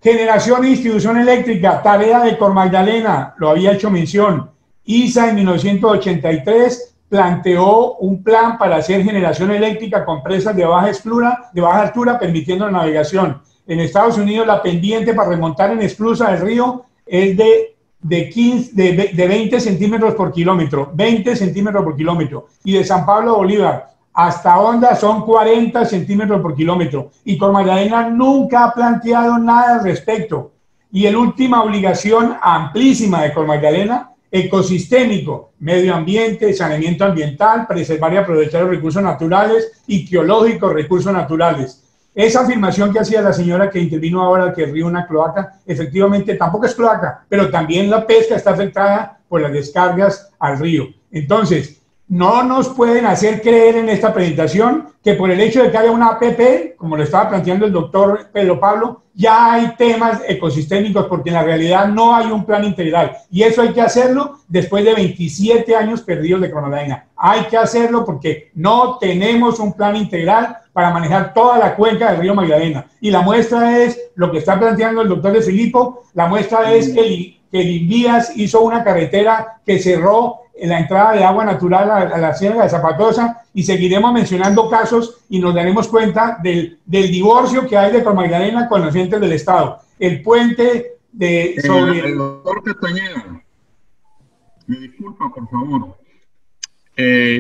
Generación e distribución eléctrica, tarea de Cor Magdalena, lo había hecho mención. ISA en 1983 planteó un plan para hacer generación eléctrica con presas de baja altura, permitiendo la navegación. En Estados Unidos la pendiente para remontar en esclusa del río es de 20 centímetros por kilómetro, 20 centímetros por kilómetro. Y de San Pablo a Bolívar hasta Honda son 40 centímetros por kilómetro. Y Cor Magdalena nunca ha planteado nada al respecto. Y la última obligación amplísima de Cor Magdalena, ecosistémico, medio ambiente, saneamiento ambiental, preservar y aprovechar los recursos naturales, ictiológicos, recursos naturales. Esa afirmación que hacía la señora que intervino ahora, que el río es una cloaca, efectivamente tampoco es cloaca, pero también la pesca está afectada por las descargas al río. Entonces, no nos pueden hacer creer en esta presentación que por el hecho de que haya una APP, como lo estaba planteando el doctor Pedro Pablo, ya hay temas ecosistémicos, porque en la realidad no hay un plan integral. Y eso hay que hacerlo después de 27 años perdidos de Cor Magdalena. Hay que hacerlo porque no tenemos un plan integral para manejar toda la cuenca del río Magdalena. Y la muestra es lo que está planteando el doctor de Filippo. La muestra es que el Invías hizo una carretera que cerró en la entrada de agua natural a la ciénaga de Zapatosa, y seguiremos mencionando casos y nos daremos cuenta del divorcio que hay de Cor Magdalena con los entes del Estado. El puente de sobre... El doctor Castañeda, me disculpa, por favor.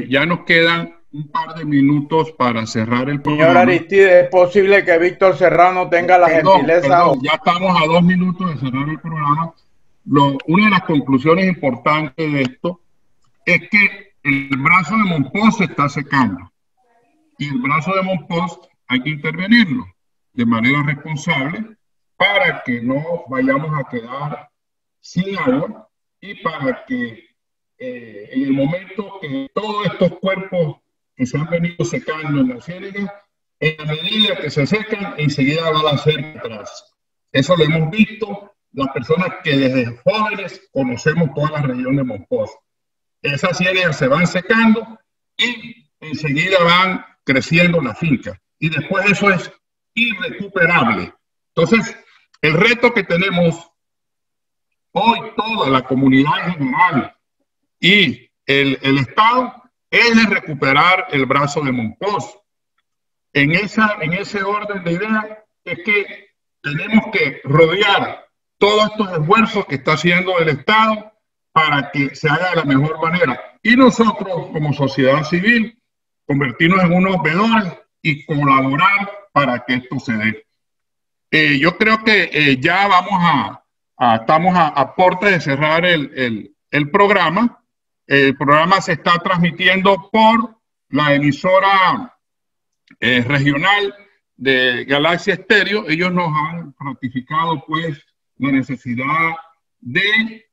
Ya nos quedan un par de minutos para cerrar el programa. Señor Aristides, ¿es posible que Víctor Serrano tenga la gentileza? Ya estamos a 2 minutos de cerrar el programa. Una de las conclusiones importantes de esto es que el brazo de Monpós se está secando, y el brazo de Monpós hay que intervenirlo de manera responsable para que no vayamos a quedar sin agua, y para que en el momento que todos estos cuerpos que se han venido secando en la ciénaga, en la medida que se secan, enseguida van a hacer atrás. Eso lo hemos visto las personas que desde jóvenes conocemos toda la región de Monpós. Esas ciénagas se van secando y enseguida van creciendo la finca. Y después eso es irrecuperable. Entonces, el reto que tenemos hoy toda la comunidad en general y el Estado es de recuperar el brazo de Monpós. En ese orden de ideas es que tenemos que rodear todos estos esfuerzos que está haciendo el Estado para que se haga de la mejor manera. Y nosotros, como sociedad civil, convertirnos en unos veedores y colaborar para que esto se dé. Yo creo que ya estamos a puerta de cerrar el programa. El programa se está transmitiendo por la emisora regional de Galaxia Estéreo. Ellos nos han ratificado pues la necesidad de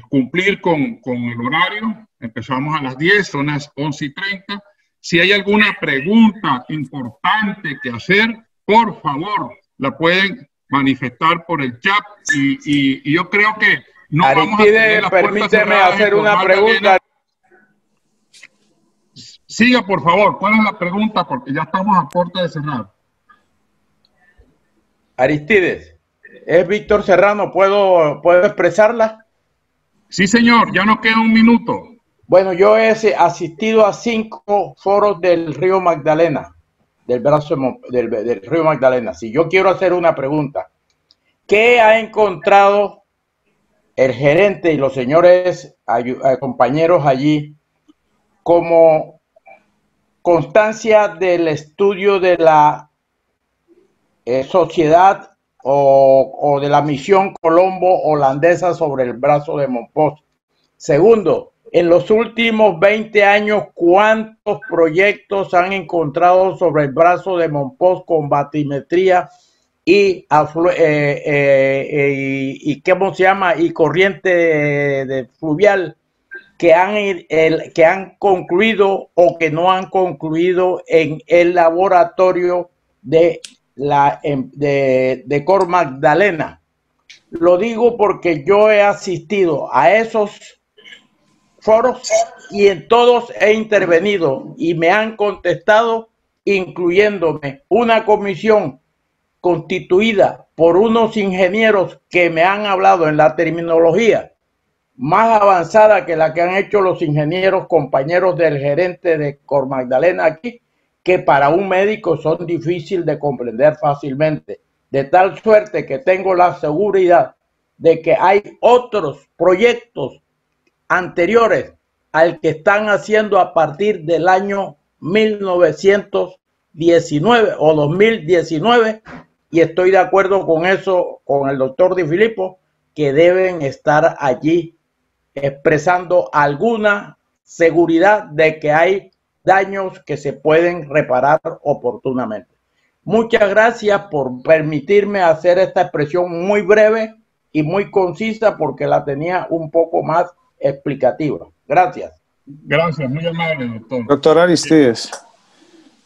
cumplir con el horario. Empezamos a las 10, son las 11:30. Si hay alguna pregunta importante que hacer, por favor, la pueden manifestar por el chat, y yo creo que no vamos a tener la puerta permíteme cerrada hacer en una Cor pregunta. Magdalena. Siga, por favor. ¿Cuál es la pregunta? Porque ya estamos a puerta de cerrar. Aristides, ¿es Víctor Serrano? ¿Puedo expresarla? Sí, señor. Ya nos queda un minuto. Bueno, yo he asistido a 5 foros del río Magdalena, del brazo del río Magdalena. Si yo quiero hacer una pregunta, ¿qué ha encontrado el gerente y los señores compañeros allí como constancia del estudio de la sociedad o de la misión Colombo holandesa sobre el brazo de Montpost. Segundo, en los últimos 20 años, ¿cuántos proyectos han encontrado sobre el brazo de Montpost con batimetría y ¿cómo se llama? Y corriente de fluvial que han concluido o que no han concluido en el laboratorio de Cor Magdalena? Lo digo porque yo he asistido a esos foros y en todos he intervenido y me han contestado, incluyéndome una comisión constituida por unos ingenieros que me han hablado en la terminología más avanzada que la que han hecho los ingenieros compañeros del gerente de Cor Magdalena aquí, que para un médico son difíciles de comprender fácilmente, de tal suerte que tengo la seguridad de que hay otros proyectos anteriores al que están haciendo a partir del año 1919 o 2019, y estoy de acuerdo con eso, con el doctor Di Filippo, que deben estar allí expresando alguna seguridad de que hay daños que se pueden reparar oportunamente. Muchas gracias por permitirme hacer esta expresión muy breve y muy concisa porque la tenía un poco más explicativa. Gracias. Gracias, muy amable, doctor. Doctor Aristides,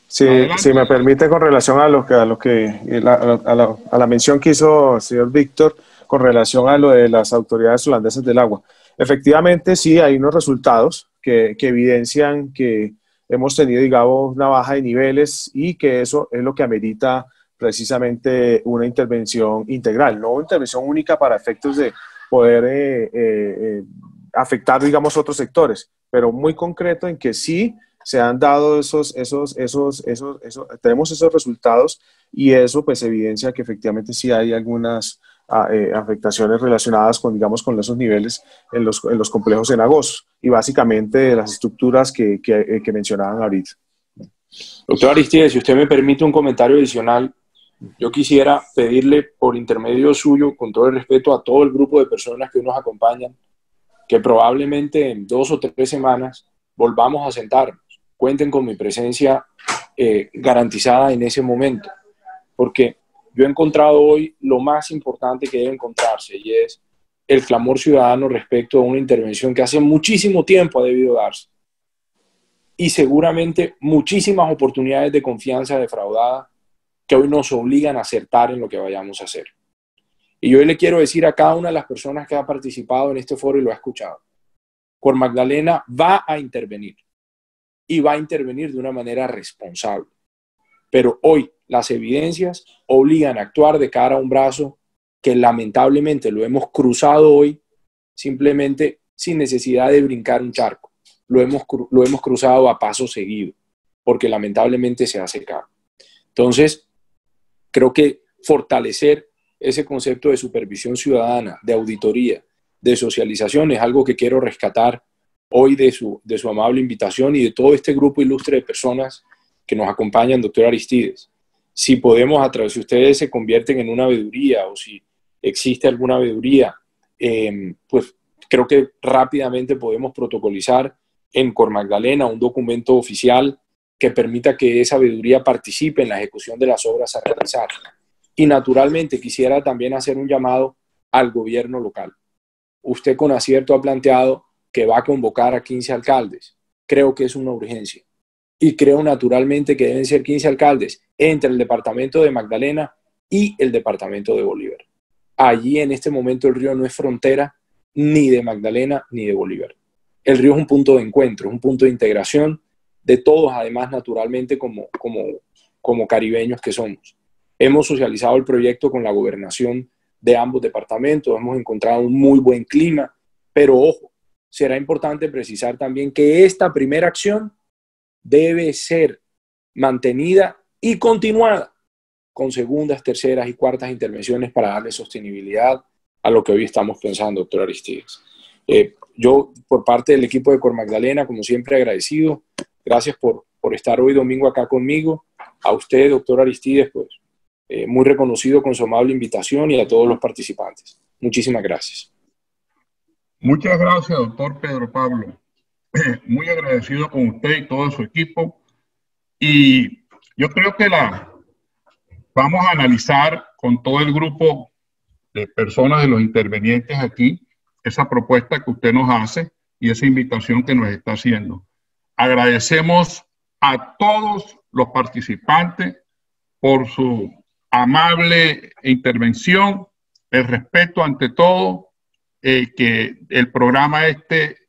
si me permite, con relación a la mención que hizo el señor Víctor con relación a lo de las autoridades holandesas del agua. Efectivamente, sí, hay unos resultados que evidencian que hemos tenido, digamos, una baja de niveles y que eso es lo que amerita precisamente una intervención integral, no una intervención única para efectos de poder afectar, digamos, otros sectores, pero muy concreto en que sí se han dado tenemos esos resultados y eso pues evidencia que efectivamente sí hay algunas afectaciones relacionadas con, digamos, con esos niveles en los complejos cenagosos y básicamente las estructuras que mencionaban ahorita. Doctor Aristides, si usted me permite un comentario adicional, yo quisiera pedirle por intermedio suyo, con todo el respeto a todo el grupo de personas que nos acompañan, que probablemente en 2 o 3 semanas volvamos a sentarnos. Cuenten con mi presencia garantizada en ese momento, porque yo he encontrado hoy lo más importante que debe encontrarse y es el clamor ciudadano respecto a una intervención que hace muchísimo tiempo ha debido darse y seguramente muchísimas oportunidades de confianza defraudadas que hoy nos obligan a acertar en lo que vayamos a hacer. Y yo le quiero decir a cada una de las personas que ha participado en este foro y lo ha escuchado, Cor Magdalena va a intervenir y va a intervenir de una manera responsable. Pero hoy las evidencias obligan a actuar de cara a un brazo que lamentablemente lo hemos cruzado hoy simplemente sin necesidad de brincar un charco. Lo hemos cruzado a paso seguido porque lamentablemente se ha secado. Entonces, creo que fortalecer ese concepto de supervisión ciudadana, de auditoría, de socialización es algo que quiero rescatar hoy de su amable invitación y de todo este grupo ilustre de personas que nos acompañan, doctor Aristides. Si podemos, si ustedes se convierten en una veeduría o si existe alguna veeduría, pues creo que rápidamente podemos protocolizar en Cor Magdalena un documento oficial que permita que esa veeduría participe en la ejecución de las obras a realizar. Y naturalmente quisiera también hacer un llamado al gobierno local. Usted con acierto ha planteado que va a convocar a 15 alcaldes. Creo que es una urgencia. Y creo naturalmente que deben ser 15 alcaldes entre el departamento de Magdalena y el departamento de Bolívar. Allí en este momento el río no es frontera ni de Magdalena ni de Bolívar. El río es un punto de encuentro, es un punto de integración de todos, además naturalmente como caribeños que somos. Hemos socializado el proyecto con la gobernación de ambos departamentos, hemos encontrado un muy buen clima, pero ojo, será importante precisar también que esta primera acción debe ser mantenida y continuada con segundas, terceras y cuartas intervenciones para darle sostenibilidad a lo que hoy estamos pensando, doctor Aristides. Yo, por parte del equipo de Cor Magdalena, como siempre, agradecido. Gracias por estar hoy domingo acá conmigo. A usted, doctor Aristides, pues muy reconocido con su amable invitación, y a todos los participantes. Muchísimas gracias. Muchas gracias, doctor Pedro Pablo. Muy agradecido con usted y todo su equipo. Y yo creo que vamos a analizar con todo el grupo de personas, de los intervenientes aquí, esa propuesta que usted nos hace y esa invitación que nos está haciendo. Agradecemos a todos los participantes por su amable intervención, el respeto ante todo, que el programa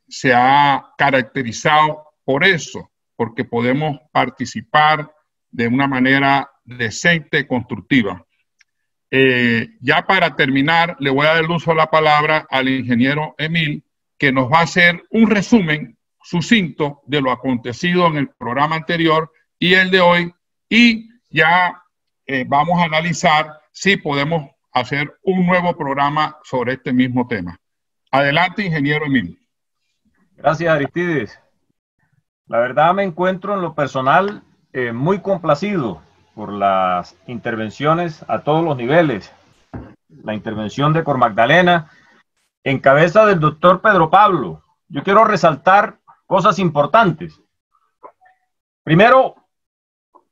se ha caracterizado por eso, porque podemos participar de una manera decente y constructiva. Ya para terminar, le voy a dar el uso de la palabra al ingeniero Emil, que nos va a hacer un resumen sucinto de lo acontecido en el programa anterior y el de hoy, y ya vamos a analizar si podemos hacer un nuevo programa sobre este mismo tema. Adelante, ingeniero Emil. Gracias, Aristides. La verdad, me encuentro en lo personal muy complacido por las intervenciones a todos los niveles. La intervención de Cor Magdalena en cabeza del doctor Pedro Pablo. Yo quiero resaltar cosas importantes. Primero,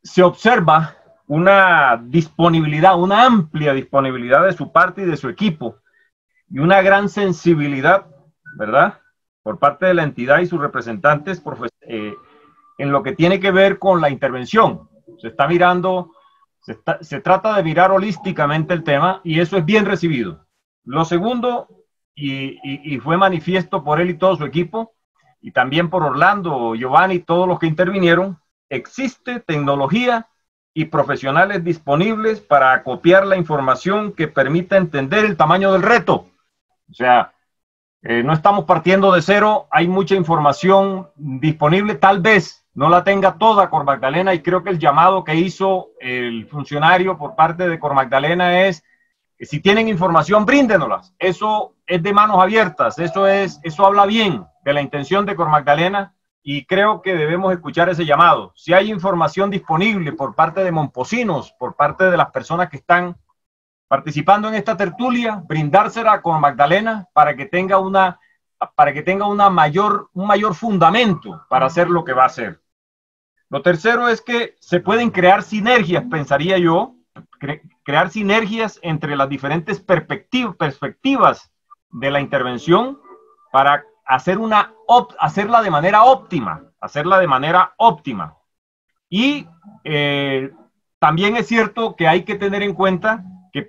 se observa una disponibilidad, una amplia disponibilidad de su parte y de su equipo, y una gran sensibilidad, ¿verdad?, por parte de la entidad y sus representantes en lo que tiene que ver con la intervención. Se está mirando, se trata de mirar holísticamente el tema, y eso es bien recibido. Lo segundo, y fue manifiesto por él y todo su equipo, y también por Orlando, Giovanni y todos los que intervinieron, existe tecnología y profesionales disponibles para acopiar la información que permita entender el tamaño del reto. O sea, no estamos partiendo de cero, hay mucha información disponible, tal vez no la tenga toda Cor Magdalena, y creo que el llamado que hizo el funcionario por parte de Cor Magdalena es que si tienen información, bríndenoslas. Eso es de manos abiertas, eso habla bien de la intención de Cor Magdalena, y creo que debemos escuchar ese llamado. Si hay información disponible por parte de momposinos, por parte de las personas que están participando en esta tertulia, brindársela a Cor Magdalena para que tenga un mayor fundamento para hacer lo que va a hacer. Lo tercero es que se pueden crear sinergias, pensaría yo, crear sinergias entre las diferentes perspectivas de la intervención para hacerla de manera óptima. Y también es cierto que hay que tener en cuenta que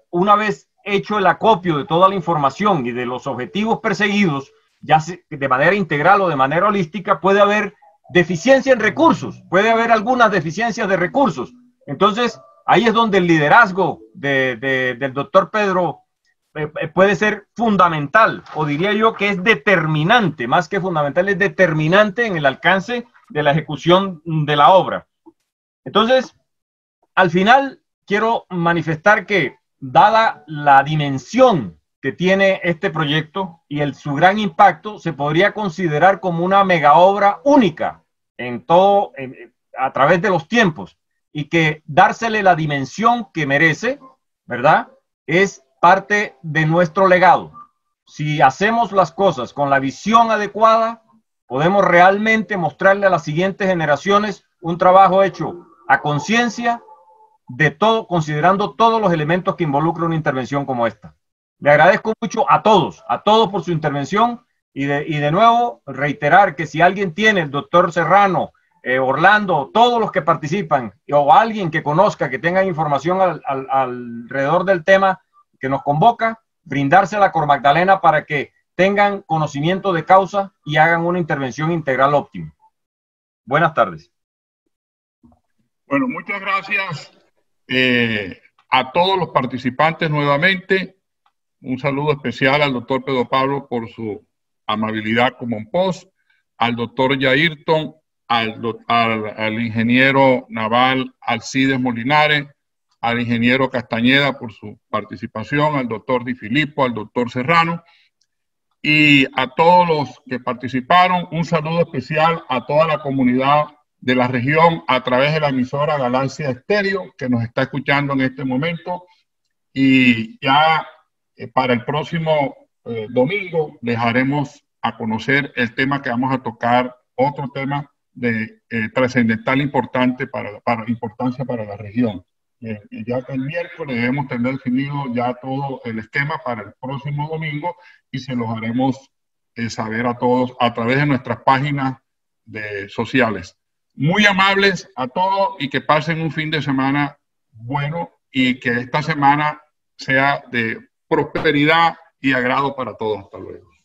una vez hecho el acopio de toda la información y de los objetivos perseguidos, ya de manera integral o de manera holística, puede haber deficiencia en recursos, puede haber algunas deficiencias de recursos. Entonces, ahí es donde el liderazgo del doctor Pedro puede ser fundamental, o diría yo que es determinante, más que fundamental, es determinante en el alcance de la ejecución de la obra. Entonces, al final, quiero manifestar que, dada la dimensión que tiene este proyecto y su gran impacto, se podría considerar como una mega obra única a través de los tiempos, y que dársele la dimensión que merece, ¿verdad?, es parte de nuestro legado. Si hacemos las cosas con la visión adecuada, podemos realmente mostrarle a las siguientes generaciones un trabajo hecho a conciencia de todo, considerando todos los elementos que involucra una intervención como esta. Le agradezco mucho a todos por su intervención, y de nuevo reiterar que si alguien tiene, el doctor Serrano, Orlando, todos los que participan, o alguien que conozca, que tenga información alrededor del tema que nos convoca, brindársela a Cor Magdalena para que tengan conocimiento de causa y hagan una intervención integral óptima. Buenas tardes. Bueno, muchas gracias a todos los participantes nuevamente. Un saludo especial al doctor Pedro Pablo por su amabilidad como un post, al doctor Yairton, al ingeniero naval Alcides Molinares, al ingeniero Castañeda por su participación, al doctor Di Filippo, al doctor Serrano y a todos los que participaron. Un saludo especial a toda la comunidad de la región a través de la emisora Galaxia Estéreo que nos está escuchando en este momento. Y ya para el próximo domingo les haremos a conocer el tema que vamos a tocar, otro tema de trascendental importancia para la región. Ya que el miércoles debemos tener definido ya todo el esquema para el próximo domingo y se los haremos saber a todos a través de nuestras páginas sociales. Muy amables a todos y que pasen un fin de semana bueno y que esta semana sea de prosperidad y agrado para todos. Hasta luego.